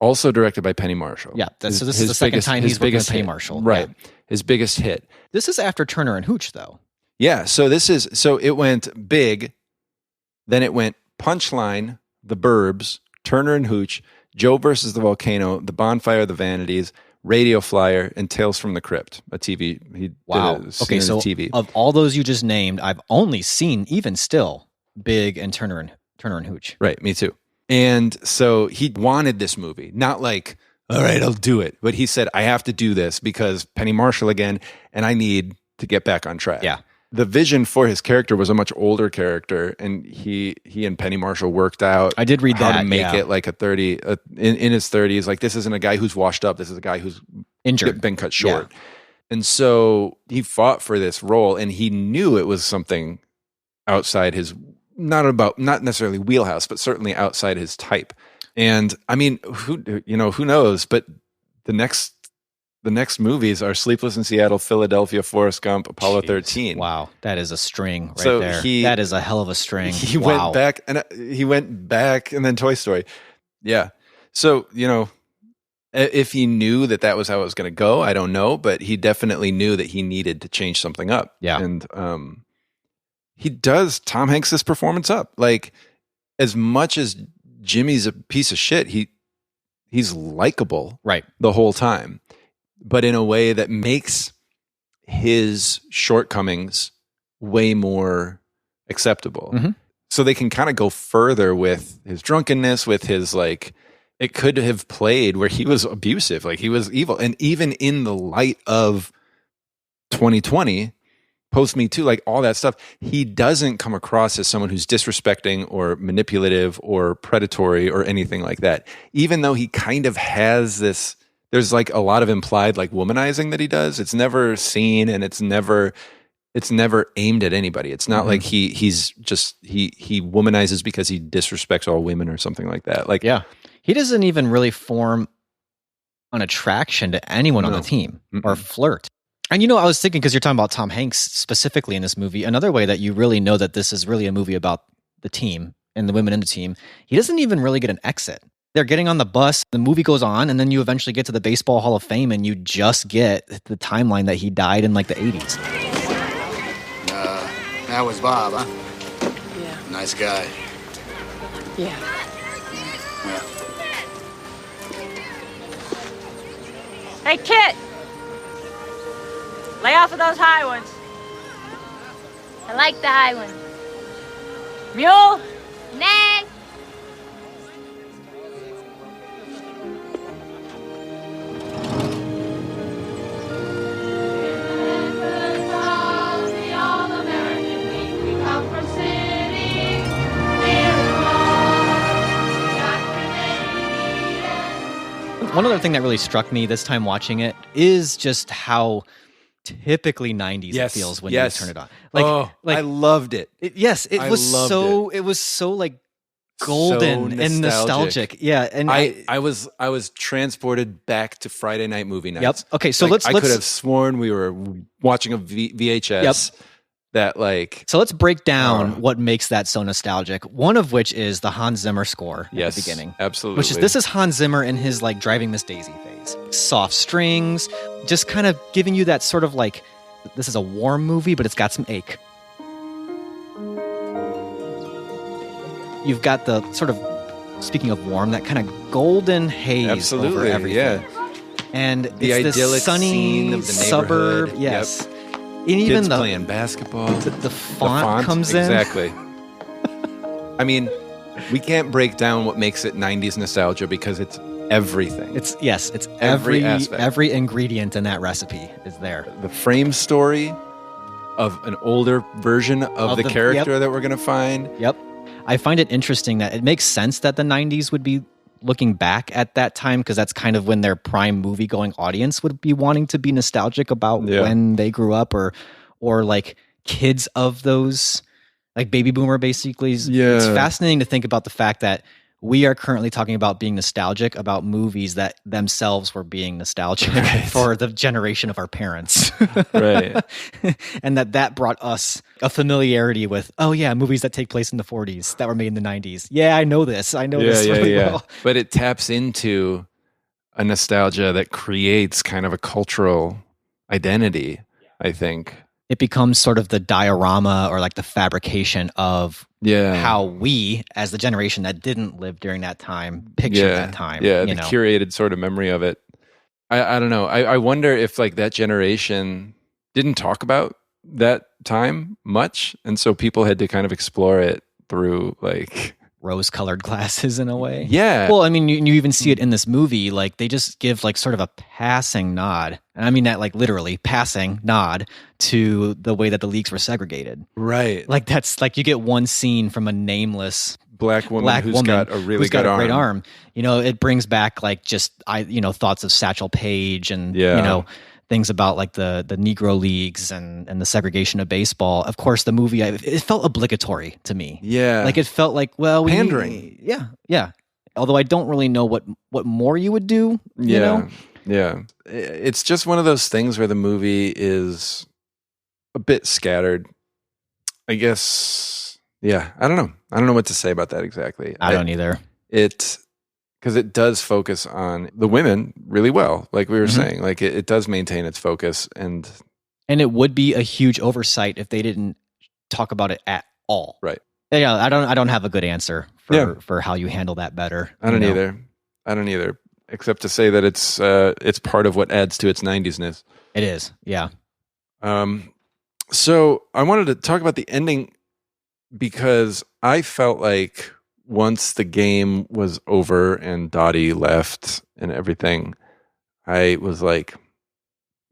Also directed by Penny Marshall. Yeah, this is the second time he's working with Penny Marshall. Right. Yeah. His biggest hit. This is after Turner and Hooch, though. Yeah, so it went Big, then it went Punchline, The Burbs, Turner and Hooch, Joe versus the Volcano, The Bonfire of the Vanities, Radio Flyer, and Tales from the Crypt, a TV. He Wow. did a Okay, so TV. of all those you just named, I've only seen, even still, Big and Turner and Hooch. Right, me too. And so he wanted this movie, not like, all right, I'll do it. But he said, I have to do this because Penny Marshall again, and I need to get back on track. Yeah. The vision for his character was a much older character, and he and Penny Marshall worked out. I did read how that, to make yeah. it like a 30 in his 30s. Like, this isn't a guy who's washed up. This is a guy who's Injured. been cut short. Yeah. And so he fought for this role, and he knew it was something outside his not necessarily wheelhouse, but certainly outside his type. And I mean, who knows? But the next movies are Sleepless in Seattle, Philadelphia, Forrest Gump, Apollo 13. Wow, that is a string right So there. That is a hell of a string. He Wow. went back, and then Toy Story. Yeah. So if he knew that was how it was going to go, I don't know, but he definitely knew that he needed to change something up. Yeah. And he does Tom Hanks' performance up. Like, as much as Jimmy's a piece of shit, he's likable right the whole time, but in a way that makes his shortcomings way more acceptable. Mm-hmm. So they can kind of go further with his drunkenness, with his like, it could have played where he was abusive, like he was evil. And even in the light of 2020, post Me Too, like all that stuff, he doesn't come across as someone who's disrespecting or manipulative or predatory or anything like that. Even though he kind of has this, there's like a lot of implied like womanizing that he does. It's never seen, and it's never aimed at anybody. It's not like he womanizes because he disrespects all women or something like that. Like, yeah, he doesn't even really form an attraction to anyone on the team or flirt. And I was thinking, because you're talking about Tom Hanks specifically in this movie, another way that you really know that this is really a movie about the team and the women in the team, he doesn't even really get an exit. They're getting on the bus, the movie goes on, and then you eventually get to the Baseball Hall of Fame, and you just get the timeline that he died in like the 80s. That was Bob, huh? Yeah. Nice guy. Yeah. Yeah. Hey, Kit! Lay off of those high ones. I like the high one. Mule! Nag! One other thing that really struck me this time watching it is just how typically 90s it feels when you turn it on. I loved it. It was so like golden So and nostalgic. Yeah, and I was transported back to Friday night movie nights. Yep. Okay, so Like, let's I could have sworn we were watching a VHS. Yep. So let's break down what makes that so nostalgic. One of which is the Hans Zimmer score at the beginning. Absolutely. This is Hans Zimmer in his like Driving Miss Daisy phase. Soft strings, just kind of giving you that sort of like, this is a warm movie, but it's got some ache. You've got the sort of, speaking of warm, that kind of golden haze over everything. Yeah. And The it's this idyllic sunny scene of the suburb. neighborhood. Yes. Yep. And even Kids playing basketball. The font comes in. Exactly. I mean, we can't break down what makes it 90s nostalgia because it's everything. It's every aspect. Every ingredient in that recipe is there. The frame story of an older version of the character that we're going to find. Yep. I find it interesting that it makes sense that the 90s would be looking back at that time, because that's kind of when their prime movie-going audience would be wanting to be nostalgic about when they grew up, or like kids of those, like baby boomer basically. Yeah. It's fascinating to think about the fact that we are currently talking about being nostalgic about movies that themselves were being nostalgic for the generation of our parents. Right. And that brought us a familiarity with, movies that take place in the 40s that were made in the 90s. Yeah, I know this. I know this really well. But it taps into a nostalgia that creates kind of a cultural identity, I think. it becomes sort of the diorama or like the fabrication of how we, as the generation that didn't live during that time, picture that time. Yeah, the curated sort of memory of it. I don't know. I wonder if like that generation didn't talk about that time much, and so people had to kind of explore it through like rose-colored glasses in a way. Yeah. Well, I mean, you even see it in this movie. Like they just give like sort of a passing nod, and I mean that like literally passing nod to the way that the leagues were segregated. Right. Like that's like you get one scene from a nameless black woman who's got a really got good a great arm. arm. You know, it brings back like just thoughts of Satchel Paige and you know, things about like the Negro leagues and the segregation of baseball. Of course, the movie it felt obligatory to me. Yeah, like it felt like pandering. Yeah. Although I don't really know what more you would do. You know? Yeah. It's just one of those things where the movie is a bit scattered. I guess. Yeah, I don't know. I don't know what to say about that exactly. I don't either. Because it does focus on the women really well, like we were saying. Like it does maintain its focus, and it would be a huge oversight if they didn't talk about it at all. Right? Yeah, I don't have a good answer for how you handle that better. I don't either. Except to say that it's part of what adds to its 90s-ness. It is, yeah. So I wanted to talk about the ending because I felt like once the game was over and Dottie left and everything, I was like,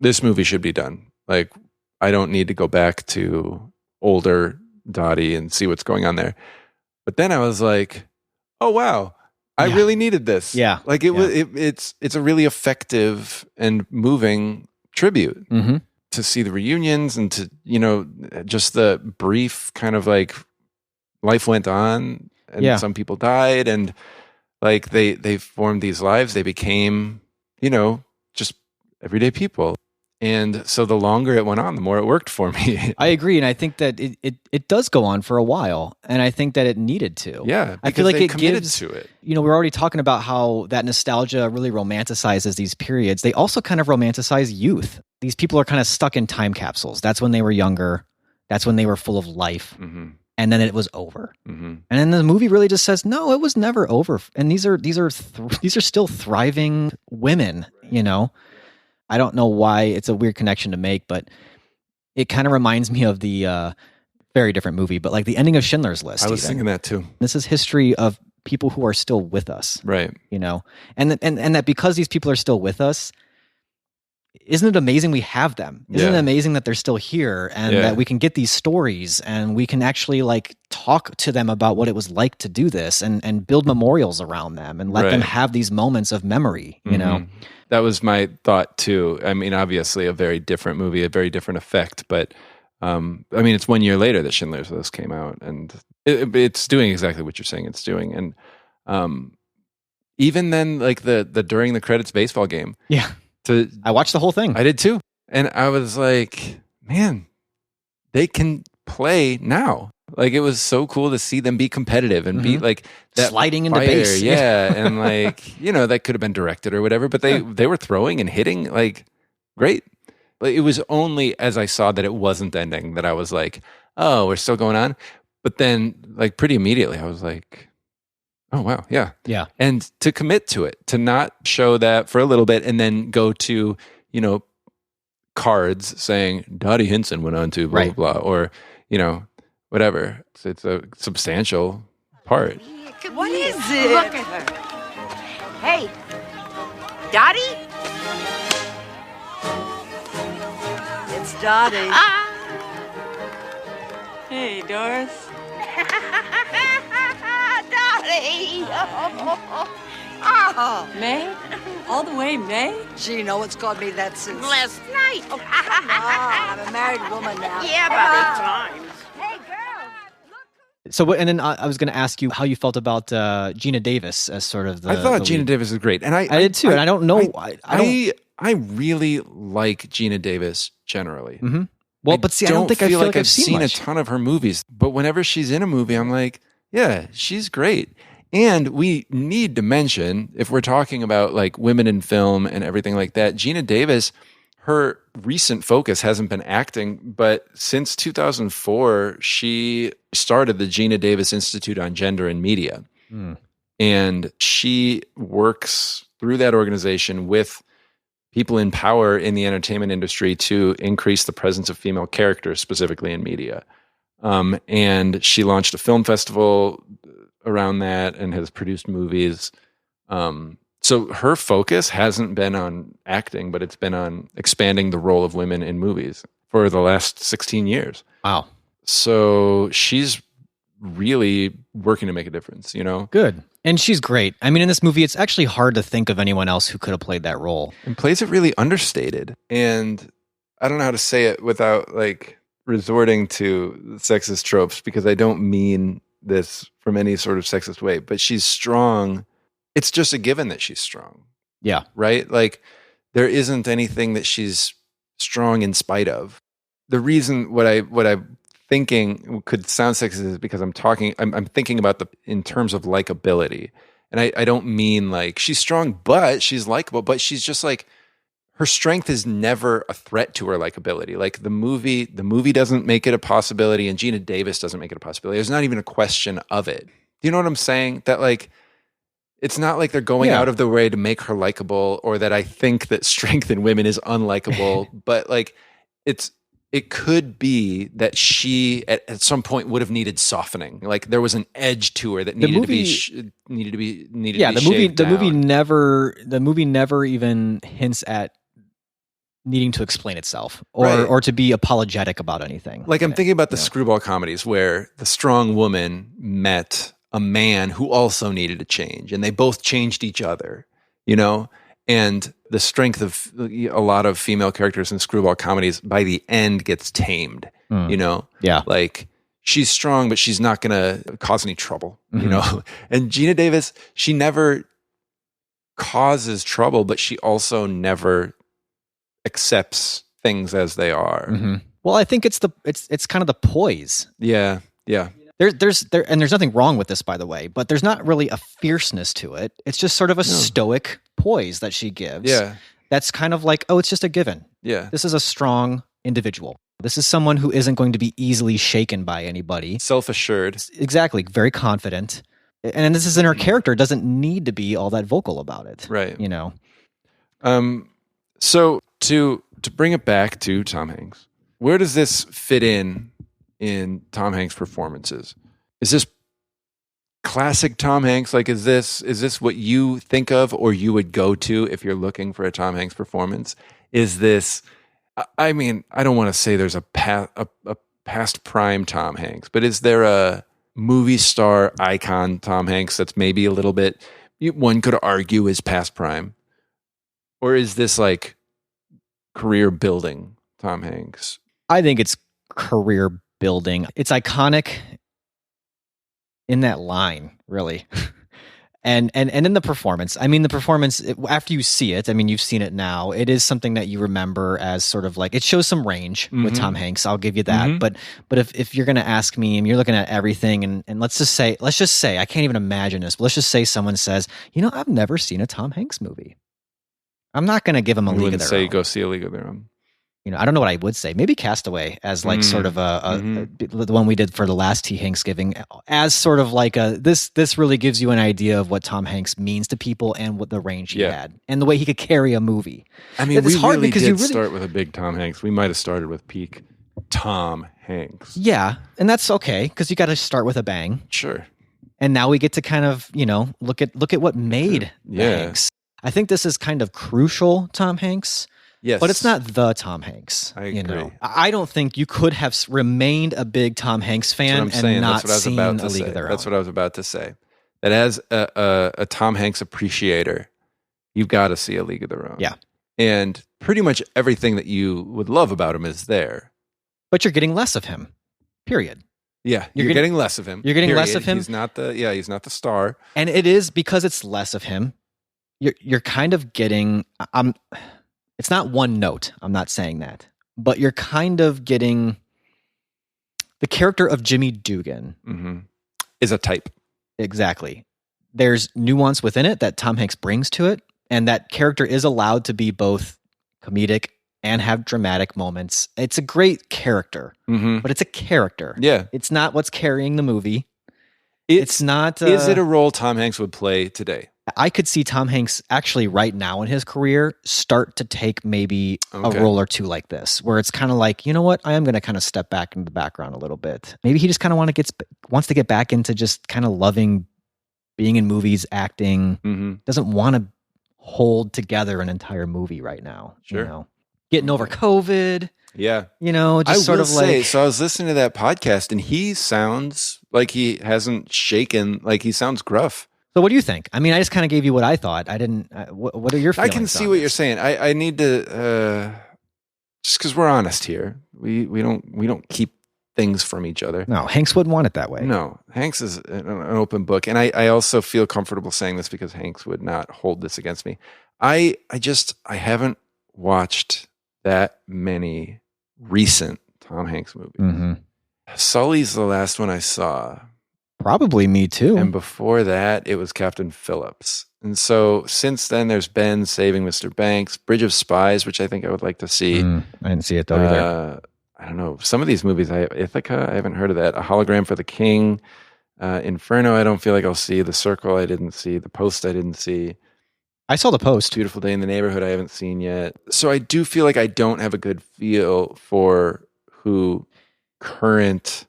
this movie should be done. Like, I don't need to go back to older Dottie and see what's going on there. But then I was like, oh, wow, I really needed this. Yeah. Like it's a really effective and moving tribute to see the reunions and to, just the brief kind of like life went on. And some people died, and like they formed these lives. They became, just everyday people. And so the longer it went on, the more it worked for me. I agree, and I think that it does go on for a while, and I think that it needed to. Yeah, I feel like they it committed gives to it. We're already talking about how that nostalgia really romanticizes these periods. They also kind of romanticize youth. These people are kind of stuck in time capsules. That's when they were younger. That's when they were full of life. And then it was over. And then the movie really just says, no, it was never over. And these are still thriving women, I don't know why it's a weird connection to make, but it kind of reminds me of the very different movie, but like the ending of Schindler's List. I was thinking that too. This is history of people who are still with us. Right. And that because these people are still with us, isn't it amazing we have them? Isn't it amazing that they're still here and that we can get these stories and we can actually like talk to them about what it was like to do this and build memorials around them and let them have these moments of memory, That was my thought too. I mean, obviously a very different movie, a very different effect, but it's 1 year later that Schindler's List came out, and it's doing exactly what you're saying it's doing. And even then, like the during the credits baseball game. Yeah. I watched the whole thing. I did too. And I was like, man, they can play now. Like it was so cool to see them be competitive and be like that sliding into fire, base. Yeah. And like, that could have been directed or whatever, but they were throwing and hitting like great. But it was only as I saw that it wasn't ending that I was like, oh, we're still going on. But then like pretty immediately I was like, oh, wow. Yeah. Yeah. And to commit to it, to not show that for a little bit and then go to, cards saying Dottie Hinson went on to blah, blah, blah, or, whatever. It's a substantial part. What is it? Look at her. Hey, Dottie? It's Dottie. hey, Doris. Dottie! Oh. May? All the way, May? Gee, you know what's got me that since Last night. Oh, come on. I'm a married woman now. Yeah, about 8 times. Hey, girl. So, and then I was going to ask you how you felt about Geena Davis as sort of the. I thought the Geena lead. Davis was great, and I did too. And I don't know. I really like Geena Davis generally. Well, but see, I don't think I feel like I've seen much. a ton of her movies. But whenever she's in a movie, I'm like, yeah, she's great. And we need to mention, if we're talking about like women in film and everything like that, Geena Davis, her recent focus hasn't been acting, but since 2004, she started the Geena Davis Institute on Gender and Media. And she works through that organization with people in power in the entertainment industry to increase the presence of female characters, specifically in media. And she launched a film festival around that and has produced movies. So her focus hasn't been on acting, but it's been on expanding the role of women in movies for the last 16 years. Wow. So she's really working to make a difference, you know? Good. And she's great. I mean, in this movie, it's actually hard to think of anyone else who could have played that role. And plays it really understated. And I don't know how to say it without like resorting to sexist tropes, because I don't mean this from any sort of sexist way, but she's strong. It's just a given that she's strong. Yeah. Right? Like there isn't anything that she's strong in spite of. The reason what I'm thinking could sound sexist is because I'm thinking about in terms of likability. And I don't mean like she's strong, but she's likable, but she's just like, her strength is never a threat to her likability. Like the movie doesn't make it a possibility, and Geena Davis doesn't make it a possibility. There's not even a question of it. Do you know what I'm saying? That like, it's not like they're going out of the way to make her likable, or that I think that strength in women is unlikable, but like it could be that she at some point would have needed softening. Like there was an edge to her that needed to be shaved the movie never even hints at needing to explain itself or to be apologetic about anything. Like I'm thinking about the screwball comedies where the strong woman met a man who also needed a change, and they both changed each other, you know? And the strength of a lot of female characters in screwball comedies by the end gets tamed, you know? Yeah. Like she's strong, but she's not going to cause any trouble, you know? And Geena Davis, she never causes trouble, but she also never accepts things as they are. Well, I think it's kind of the poise. Yeah. Yeah. There's nothing wrong with this, by the way, but there's not really a fierceness to it. It's just sort of a stoic poise that she gives. Yeah. That's kind of like, oh, it's just a given. Yeah. This is a strong individual. This is someone who isn't going to be easily shaken by anybody. Self-assured. Exactly. Very confident. And this is in her character. Doesn't need to be all that vocal about it. Right. You know? So to bring it back to Tom Hanks, where does this fit in Tom Hanks' performances? Is this classic Tom Hanks? Like, is this what you think of or you would go to if you're looking for a Tom Hanks performance? Is this, I mean, I don't want to say there's a past prime Tom Hanks, but is there a movie star icon Tom Hanks that's maybe a little bit, one could argue is past prime? Or is this like career building Tom Hanks? I think it's career building. It's iconic in that line, really. and in the performance. I mean, the performance, after you see it, I mean, you've seen it now, it is something that you remember as sort of like, it shows some range with Tom Hanks. I'll give you that. But if you're going to ask me and you're looking at everything and let's just say, I can't even imagine this, but let's just say someone says, you know, I've never seen a Tom Hanks movie. I'm not going to give him a League of Their Own. Go see a League of Their Own. You know, I don't know what I would say. Maybe Castaway as like sort of the one we did for the last Hanksgiving, as sort of like this really gives you an idea of what Tom Hanks means to people and what the range he had and the way he could carry a movie. I mean, we really did start with a big Tom Hanks. We might have started with peak Tom Hanks. Yeah, and that's okay because you got to start with a bang. Sure. And now we get to kind of, you know, look at what made Hanks. I think this is kind of crucial Tom Hanks. Yes. But it's not the Tom Hanks. I agree. Know? I don't think you could have remained a big Tom Hanks fan and not seen a League of Their Own. That's what I was about to say. That as a Tom Hanks appreciator, you've got to see a League of Their Own. Yeah. And pretty much everything that you would love about him is there. But you're getting less of him. Period. Yeah, you're getting less of him. You're getting less of him. He's not the star. And it is because it's less of him. You're kind of getting it's not one note. I'm not saying that. But you're kind of getting the character of Jimmy Dugan is a type. Exactly. There's nuance within it that Tom Hanks brings to it, and that character is allowed to be both comedic and have dramatic moments. It's a great character, but it's a character. Yeah. It's not what's carrying the movie. It's not... is it a role Tom Hanks would play today? I could see Tom Hanks actually right now in his career start to take maybe a role or two like this, where it's kind of like, you know what, I am going to kind of step back into the background a little bit. Maybe he just kind of wants to get back into just kind of loving being in movies, acting. Doesn't want to hold together an entire movie right now. Sure. You know? Getting over COVID. Yeah. You know, just sort of like... So I was listening to that podcast and he sounds like he hasn't shaken, like he sounds gruff. So what do you think? I mean, I just kind of gave you what I thought. I didn't... what are your feelings? I can see what you're saying. I need to... just because we're honest here. We don't keep things from each other. No, Hanks wouldn't want it that way. No, Hanks is an open book. And I also feel comfortable saying this because Hanks would not hold this against me. I haven't watched that many recent Tom Hanks movies. Sully's the last one I saw. Probably me too. And before that, it was Captain Phillips. And so since then, there's been Saving Mr. Banks, Bridge of Spies, which I think I would like to see. I didn't see it though either. I don't know. Some of these movies, Ithaca, I haven't heard of that. A Hologram for the King. Inferno, I don't feel like I'll see. The Circle, I didn't see. The Post, I didn't see. I saw The Post. Beautiful Day in the Neighborhood, I haven't seen yet. So I do feel like I don't have a good feel for who current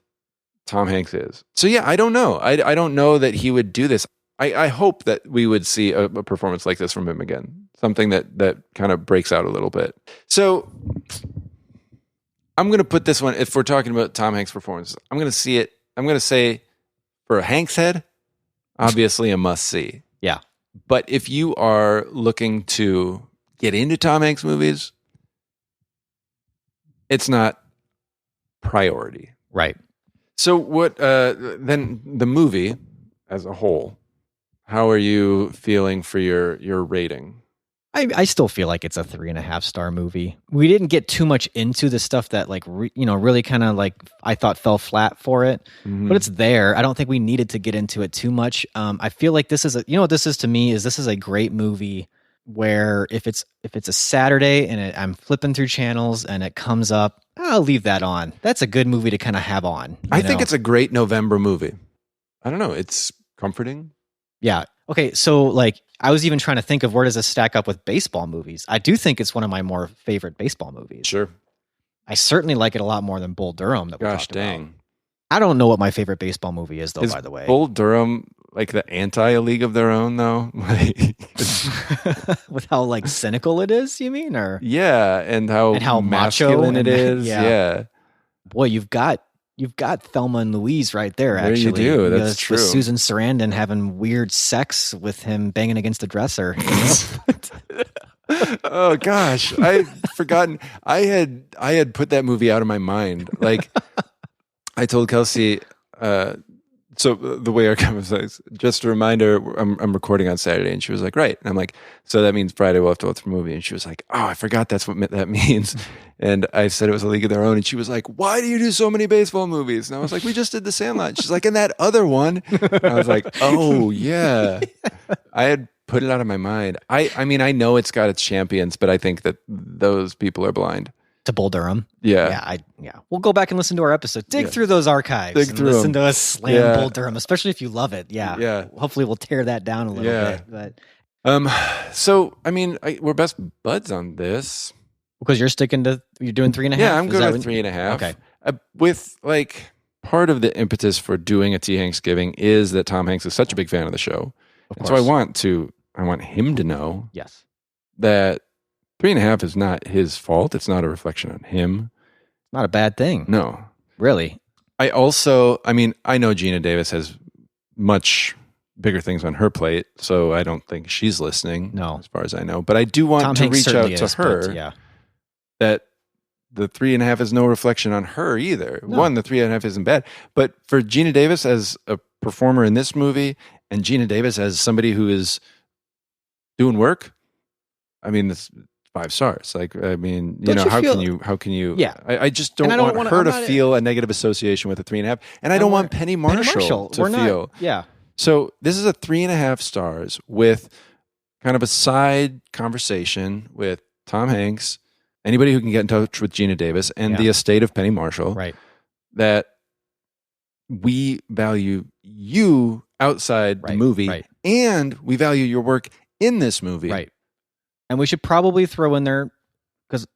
Tom Hanks is. So yeah, I don't know. I don't know that he would do this. I hope that we would see a performance like this from him again. Something that kind of breaks out a little bit. So I'm going to put this one, if we're talking about Tom Hanks' performance, I'm going to see it. I'm going to say for a Hanks head, obviously a must see. Yeah. But if you are looking to get into Tom Hanks movies, it's not priority. Right. So what, then the movie as a whole, how are you feeling for your rating? I still feel like it's a 3.5 star movie. We didn't get too much into the stuff that like, really kind of like I thought fell flat for it, but it's there. I don't think we needed to get into it too much. I feel like this is what this is to me is this is a great movie where if it's a Saturday and I'm flipping through channels and it comes up, I'll leave that on. That's a good movie to kind of have on. I think it's a great November movie. I don't know. It's comforting. Yeah. Okay. So like, I was even trying to think of where does this stack up with baseball movies. I do think it's one of my more favorite baseball movies. Sure. I certainly like it a lot more than Bull Durham. Gosh dang. About. I don't know what my favorite baseball movie is though, by the way. Bull Durham like the anti League of Their Own though? With how like cynical it is, you mean? Or yeah, and how masculine it is. Yeah. Boy, you've got Thelma and Louise right there, actually. You do. That's true. With Susan Sarandon having weird sex with him banging against a dresser. Oh gosh, I'd forgotten. I had put that movie out of my mind. Like I told Kelsey, so the way our conversation, just a reminder, I'm recording on Saturday, and she was like, right. And I'm like, so that means Friday we'll have to watch the movie. And she was like, oh, I forgot that's what that means. And I said it was a League of Their Own. And she was like, why do you do so many baseball movies? And I was like, we just did The Sandlot. She's like, and that other one. And I was like, oh, yeah. I had put it out of my mind. I mean, I know it's got its champions, but I think that those people are blind. To Bull Durham. Yeah. Yeah. We'll go back and listen to our episode. Dig through those archives. Listen to us slam Bull Durham, especially if you love it. Yeah. Yeah. Hopefully we'll tear that down a little bit. But so I mean, we're best buds on this. Because you're doing 3.5? Yeah, I'm good with 3.5. Okay. With like part of the impetus for doing a Hanksgiving is that Tom Hanks is such a big fan of the show. And so I want him to know that 3.5 is not his fault. It's not a reflection on him. Not a bad thing. No. Really. I know Geena Davis has much bigger things on her plate, so I don't think she's listening. No. As far as I know. But I do want to reach out to her that the 3.5 is no reflection on her either. No. One, the 3.5 isn't bad. But for Geena Davis as a performer in this movie and Geena Davis as somebody who is doing work, I mean, this 5 stars. Like, I mean, how can you? Yeah. I just don't want her to feel a negative association with a 3.5. And I don't want Penny Marshall to feel. Yeah. So this is a 3.5 stars with kind of a side conversation with Tom Hanks anybody who can get in touch with Geena Davis and the estate of Penny Marshall, Right. that we value you outside the movie, and we value your work in this movie. Right. And we should probably throw in there, because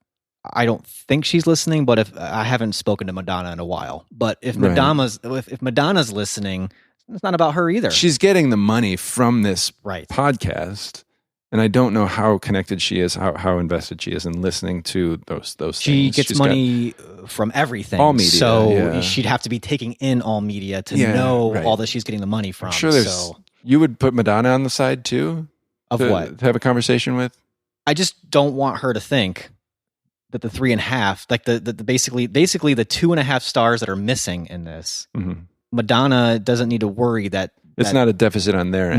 I don't think she's listening, but if I haven't spoken to Madonna in a while, but if Madonna's listening, it's not about her either. She's getting the money from this podcast. And I don't know how connected she is, how invested she is in listening to those she things. Gets She's money from everything. All media. So she'd have to be taking in all media to know all that she's getting the money from. I'm sure you would put Madonna on the side too? Of what? To have a conversation with? I just don't want her to think that the 3.5, like the basically the 2.5 stars that are missing in this, Madonna doesn't need to worry that it's not a deficit on their end.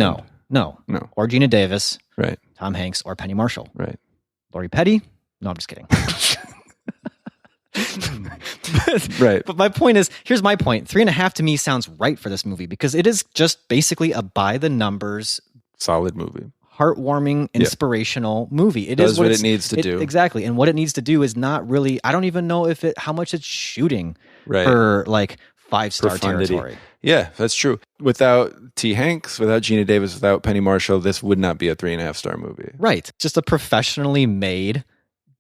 No. Or Geena Davis. Right. Tom Hanks or Penny Marshall. Right. Lori Petty? No, I'm just kidding. Right. But my point is, here's my point. 3.5 to me sounds right for this movie because it is just basically a by the numbers, solid movie, heartwarming, inspirational movie. It does what it needs to do. Exactly. And what it needs to do is not really, I don't even know how much it's shooting for like 5-star territory. Yeah, that's true. Without T. Hanks, without Geena Davis, without Penny Marshall, this would not be a 3.5-star movie. Right. Just a professionally made,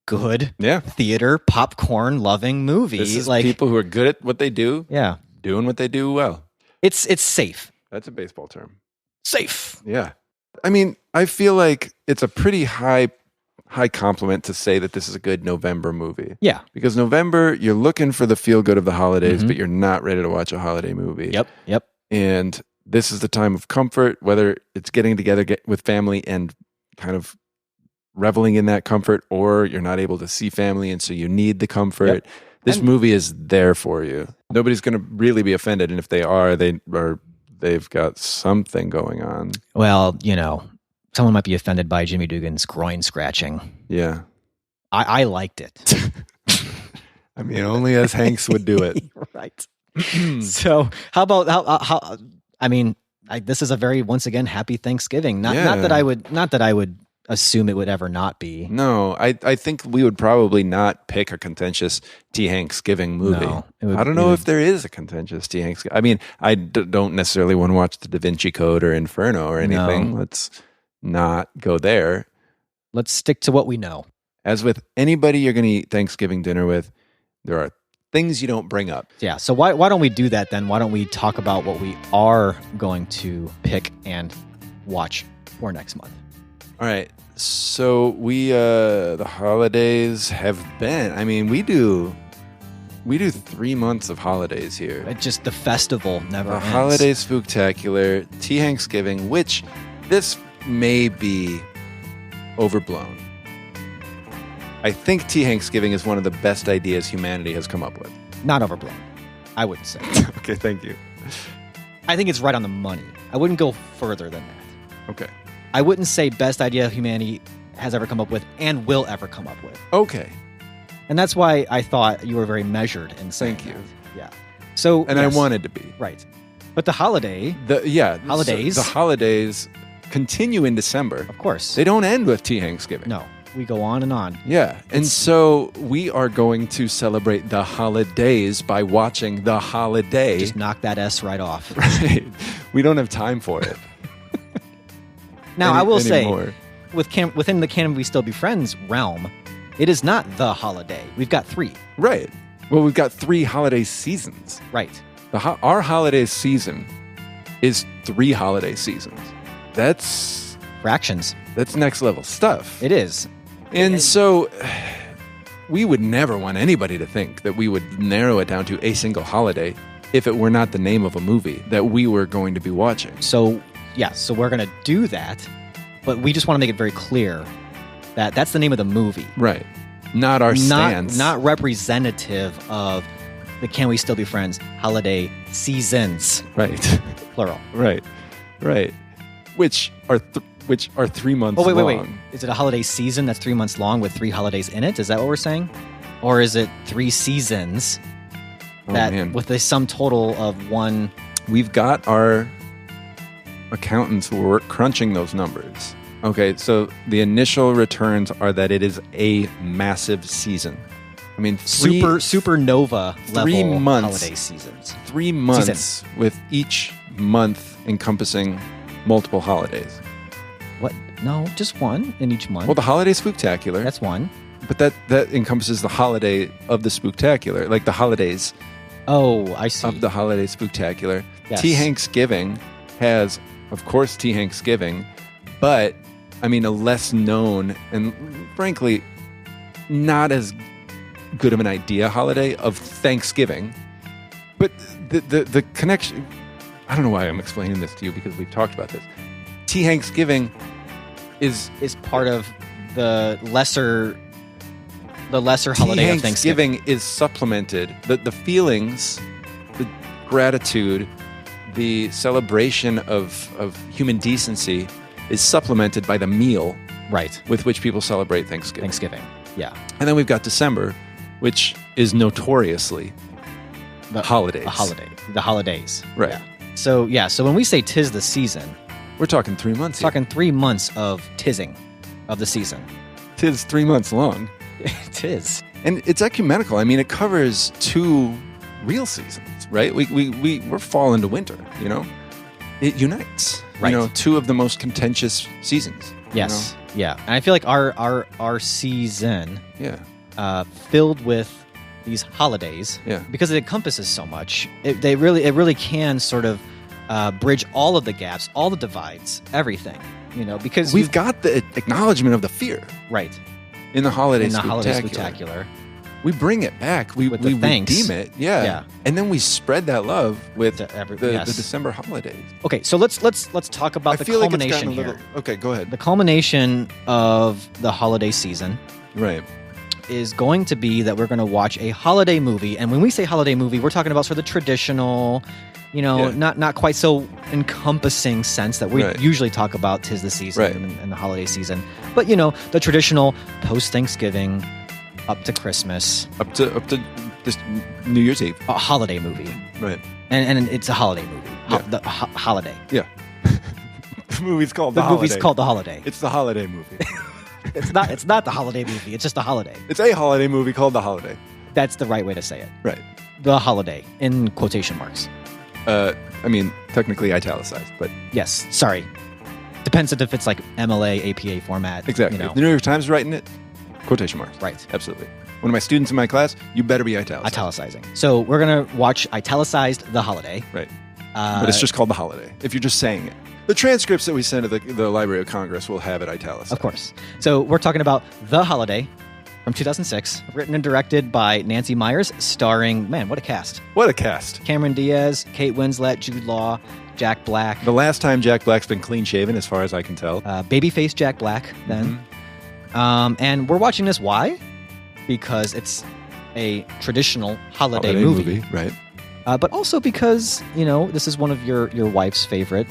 good theater, popcorn loving movie. This is like people who are good at what they do. Yeah. Doing what they do well. It's safe. That's a baseball term. Safe. Yeah. I mean, I feel like it's a pretty high compliment to say that this is a good November movie. Yeah. Because November, you're looking for the feel good of the holidays, but you're not ready to watch a holiday movie. Yep. And this is the time of comfort, whether it's getting together with family and kind of reveling in that comfort, or you're not able to see family and so you need the comfort. Yep. This movie is there for you. Nobody's going to really be offended. And if they are, they've got something going on. Well, someone might be offended by Jimmy Dugan's groin scratching. Yeah. I liked it. I mean, only as Hanks would do it. Right. So how about how I mean, this is a very, once again, happy Thanksgiving. Not that I would assume it would ever not be. No, I think we would probably not pick a contentious T. Hanksgiving movie. No, I don't know if there is a contentious T. Hanks. I mean, I don't necessarily want to watch The Da Vinci Code or Inferno or anything. No. Let's not go there. Let's stick to what we know. As with anybody you're going to eat Thanksgiving dinner with, there are things you don't bring up. Yeah, so why don't we do that then? Why don't we talk about what we are going to pick and watch for next month? All right. So we the holidays have been, I mean, we do 3 months of holidays here. Just the festival never ends. Holiday Spooktacular, T. Hanksgiving, which this may be overblown. I think T. Hanksgiving is one of the best ideas humanity has come up with. Not overblown. I wouldn't say. Okay, thank you. I think it's right on the money. I wouldn't go further than that. Okay. I wouldn't say best idea humanity has ever come up with and will ever come up with. Okay. And that's why I thought you were very measured in saying Thank you. That. Yeah. So, and I wanted to be. Right. But the holidays. So the holidays continue in December. Of course. They don't end with T. Hanksgiving. No. We go on and on. Yeah. And so we are going to celebrate the holidays by watching The Holiday. Just knock that S right off. Right. We don't have time for it. Now, I will anymore. say, within the Can We Still Be Friends realm, it is not The Holiday. We've got 3. Right. Well, we've got 3 holiday seasons. Right. Our holiday season is 3 holiday seasons. That's fractions. That's next level stuff. It is. And so we would never want anybody to think that we would narrow it down to a single holiday if it were not the name of a movie that we were going to be watching. So, yeah, so we're going to do that, but we just want to make it very clear that that's the name of the movie. Right. Not our stance. Not representative of the Can We Still Be Friends holiday seasons. Right. Plural. Right. Which are 3 months long. Wait. Is it a holiday season that's 3 months long with 3 holidays in it? Is that what we're saying? Or is it 3 seasons with a sum total of 1? We've got our accountants who are crunching those numbers. Okay, so the initial returns are that it is a massive season. I mean, supernova 3 level months, holiday seasons. 3 months with each month encompassing multiple holidays. What? No, just one in each month. Well, the holiday spooktacular. That's one. But that encompasses the holiday of the spooktacular, like the holidays. Oh, I see. Of the holiday spooktacular. Yes. Hanksgiving has, of course, Hanksgiving, but I mean a less known and frankly not as good of an idea holiday of Thanksgiving. But the connection, I don't know why I'm explaining this to you because we've talked about this. Hanksgiving is part of the lesser holiday of Thanksgiving. Is supplemented. The feelings, the gratitude, the celebration of human decency is supplemented by the meal, right, with which people celebrate Thanksgiving. Yeah. And then we've got December, which is notoriously the holidays. The holidays. Right. Yeah. So when we say 'tis the season, we're talking 3 months. We're talking 3 months of tizzing of the season. 'Tis 3 months long. Tis. And it's ecumenical. I mean, it covers 2 real seasons, right? We're fall into winter, you know? It unites, right. You know, 2 of the most contentious seasons. Yes. You know? Yeah. And I feel like our season filled with these holidays, because it encompasses so much, it really can sort of bridge all of the gaps, all the divides, everything, you know, because we've got the acknowledgement of the fear. Right. In the holiday spooktacular. We bring it back. We redeem it. Yeah. And then we spread that love with the December holidays. Okay, so let's talk about the culmination here. Okay, go ahead. The culmination of the holiday season, right, is going to be that we're going to watch a holiday movie. And when we say holiday movie, we're talking about sort of the traditional, you know, not quite so encompassing sense that we usually talk about 'tis the season and the holiday season. But, you know, the traditional post-Thanksgiving up to Christmas. Up to this New Year's Eve. A holiday movie. Right. And it's a holiday movie. The holiday. Yeah. The movie's called The movie's called The Holiday. It's the holiday movie. It's not the holiday movie. It's just a holiday. It's a holiday movie called The Holiday. That's the right way to say it. Right. The holiday, in quotation marks. I mean, technically italicized, but... Yes, sorry. Depends if it's like MLA, APA format. Exactly. You know. If the New York Times is writing it, quotation marks. Right. Absolutely. One of my students in my class, you better be italicizing. So we're going to watch italicized The Holiday. Right. But it's just called The Holiday, if you're just saying it. The transcripts that we send to the Library of Congress will have it italicized. Of course. So we're talking about The Holiday from 2006, written and directed by Nancy Meyers, starring, man, what a cast. What a cast. Cameron Diaz, Kate Winslet, Jude Law, Jack Black. The last time Jack Black's been clean-shaven, as far as I can tell. Babyface Jack Black, then. Mm-hmm. And we're watching this, why? Because it's a traditional holiday movie. Right. But also because, you know, this is one of your wife's favorite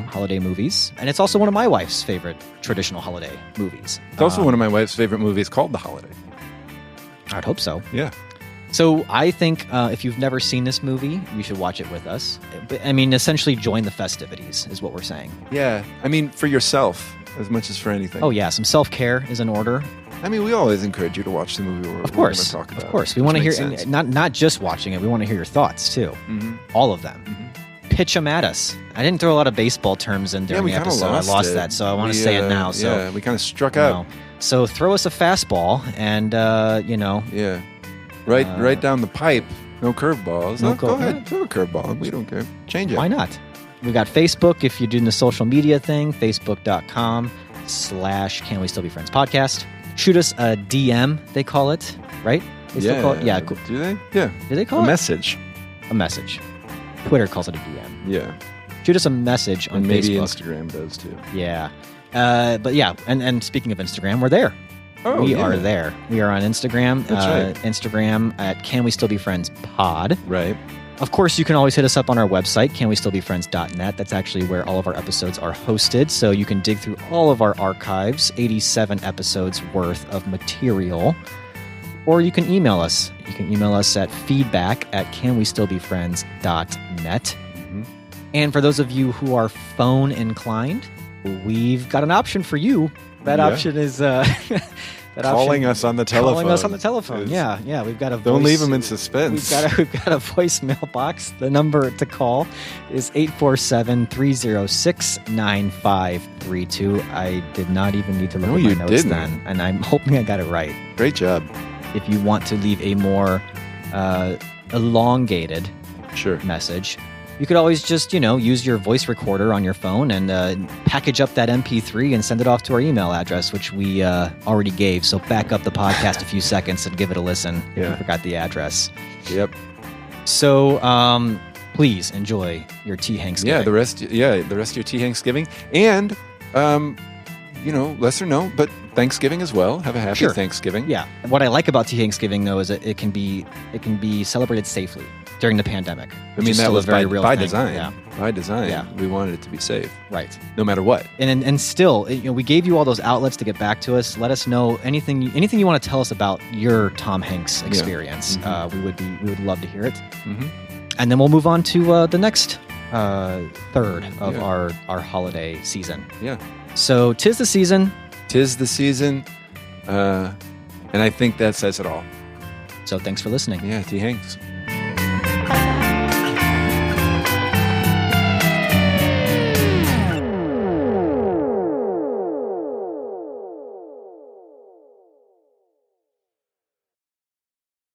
holiday movies. And it's also one of my wife's favorite traditional holiday movies. It's also one of my wife's favorite movies called The Holiday. I'd hope so. Yeah. So I think if you've never seen this movie, you should watch it with us. I mean, essentially join the festivities is what we're saying. Yeah. I mean, for yourself as much as for anything. Oh, yeah. Some self-care is in order. I mean, we always encourage you to watch the movie we're going to talk about. Of course. We want to hear, not just watching it, we want to hear your thoughts, too. Mm-hmm. All of them. Mm-hmm. Pitch them at us. I didn't throw a lot of baseball terms in during the episode. I lost that, so I want to say it now. So, yeah, we kind of struck out. So throw us a fastball and, you know. Yeah. Right down the pipe. No curveballs. No, go ahead. Throw a curveball. We don't care. Change it. Why not? We got Facebook if you're doing the social media thing. Facebook.com/Can We Still Be Friends podcast. Shoot us a DM, they call it, right? They still call it? Yeah. Do they? Yeah. Do they call it? A message. A message. Twitter calls it a DM. Yeah. Shoot us a message on maybe Facebook. Instagram does too. Yeah. But yeah, and speaking of Instagram, we're there. We are there. We are on Instagram. That's right. Instagram at Can We Still Be Friends Pod. Right. Of course, you can always hit us up on our website, canwestillbefriends.net. That's actually where all of our episodes are hosted, so you can dig through all of our archives, 87 episodes worth of material. Or you can email us. You can email us at feedback@canwestillbefriends.net. Mm-hmm. And for those of you who are phone inclined, we've got an option for you. That option is calling us on the telephone. Calling us on the telephone. Yeah. We've got a Don't leave them in suspense. We've got a voicemail box. The number to call is 847-306-9532. I did not even need to look at my notes then, and I'm hoping I got it right. Great job. If you want to leave a more elongated message, you could always just, use your voice recorder on your phone and package up that MP3 and send it off to our email address, which we already gave. So back up the podcast a few seconds and give it a listen if you forgot the address. Yep. So please enjoy your tea Hanksgiving. Yeah, the rest of your tea Hanksgiving. And, lesser known, but Thanksgiving as well. Have a happy Thanksgiving. Yeah. What I like about tea Hanksgiving, though, is that it can be celebrated safely during the pandemic. I mean, that was very real by thing. design. Yeah. By design. Yeah. We wanted it to be safe. Right. No matter what. And still, we gave you all those outlets to get back to us. Let us know anything you want to tell us about your Tom Hanks experience. Yeah. We would love to hear it. Mm-hmm. And then we'll move on to the next third of our holiday season. Yeah. So 'tis the season. 'Tis the season. And I think that says it all. So thanks for listening. Yeah, T. Hanks.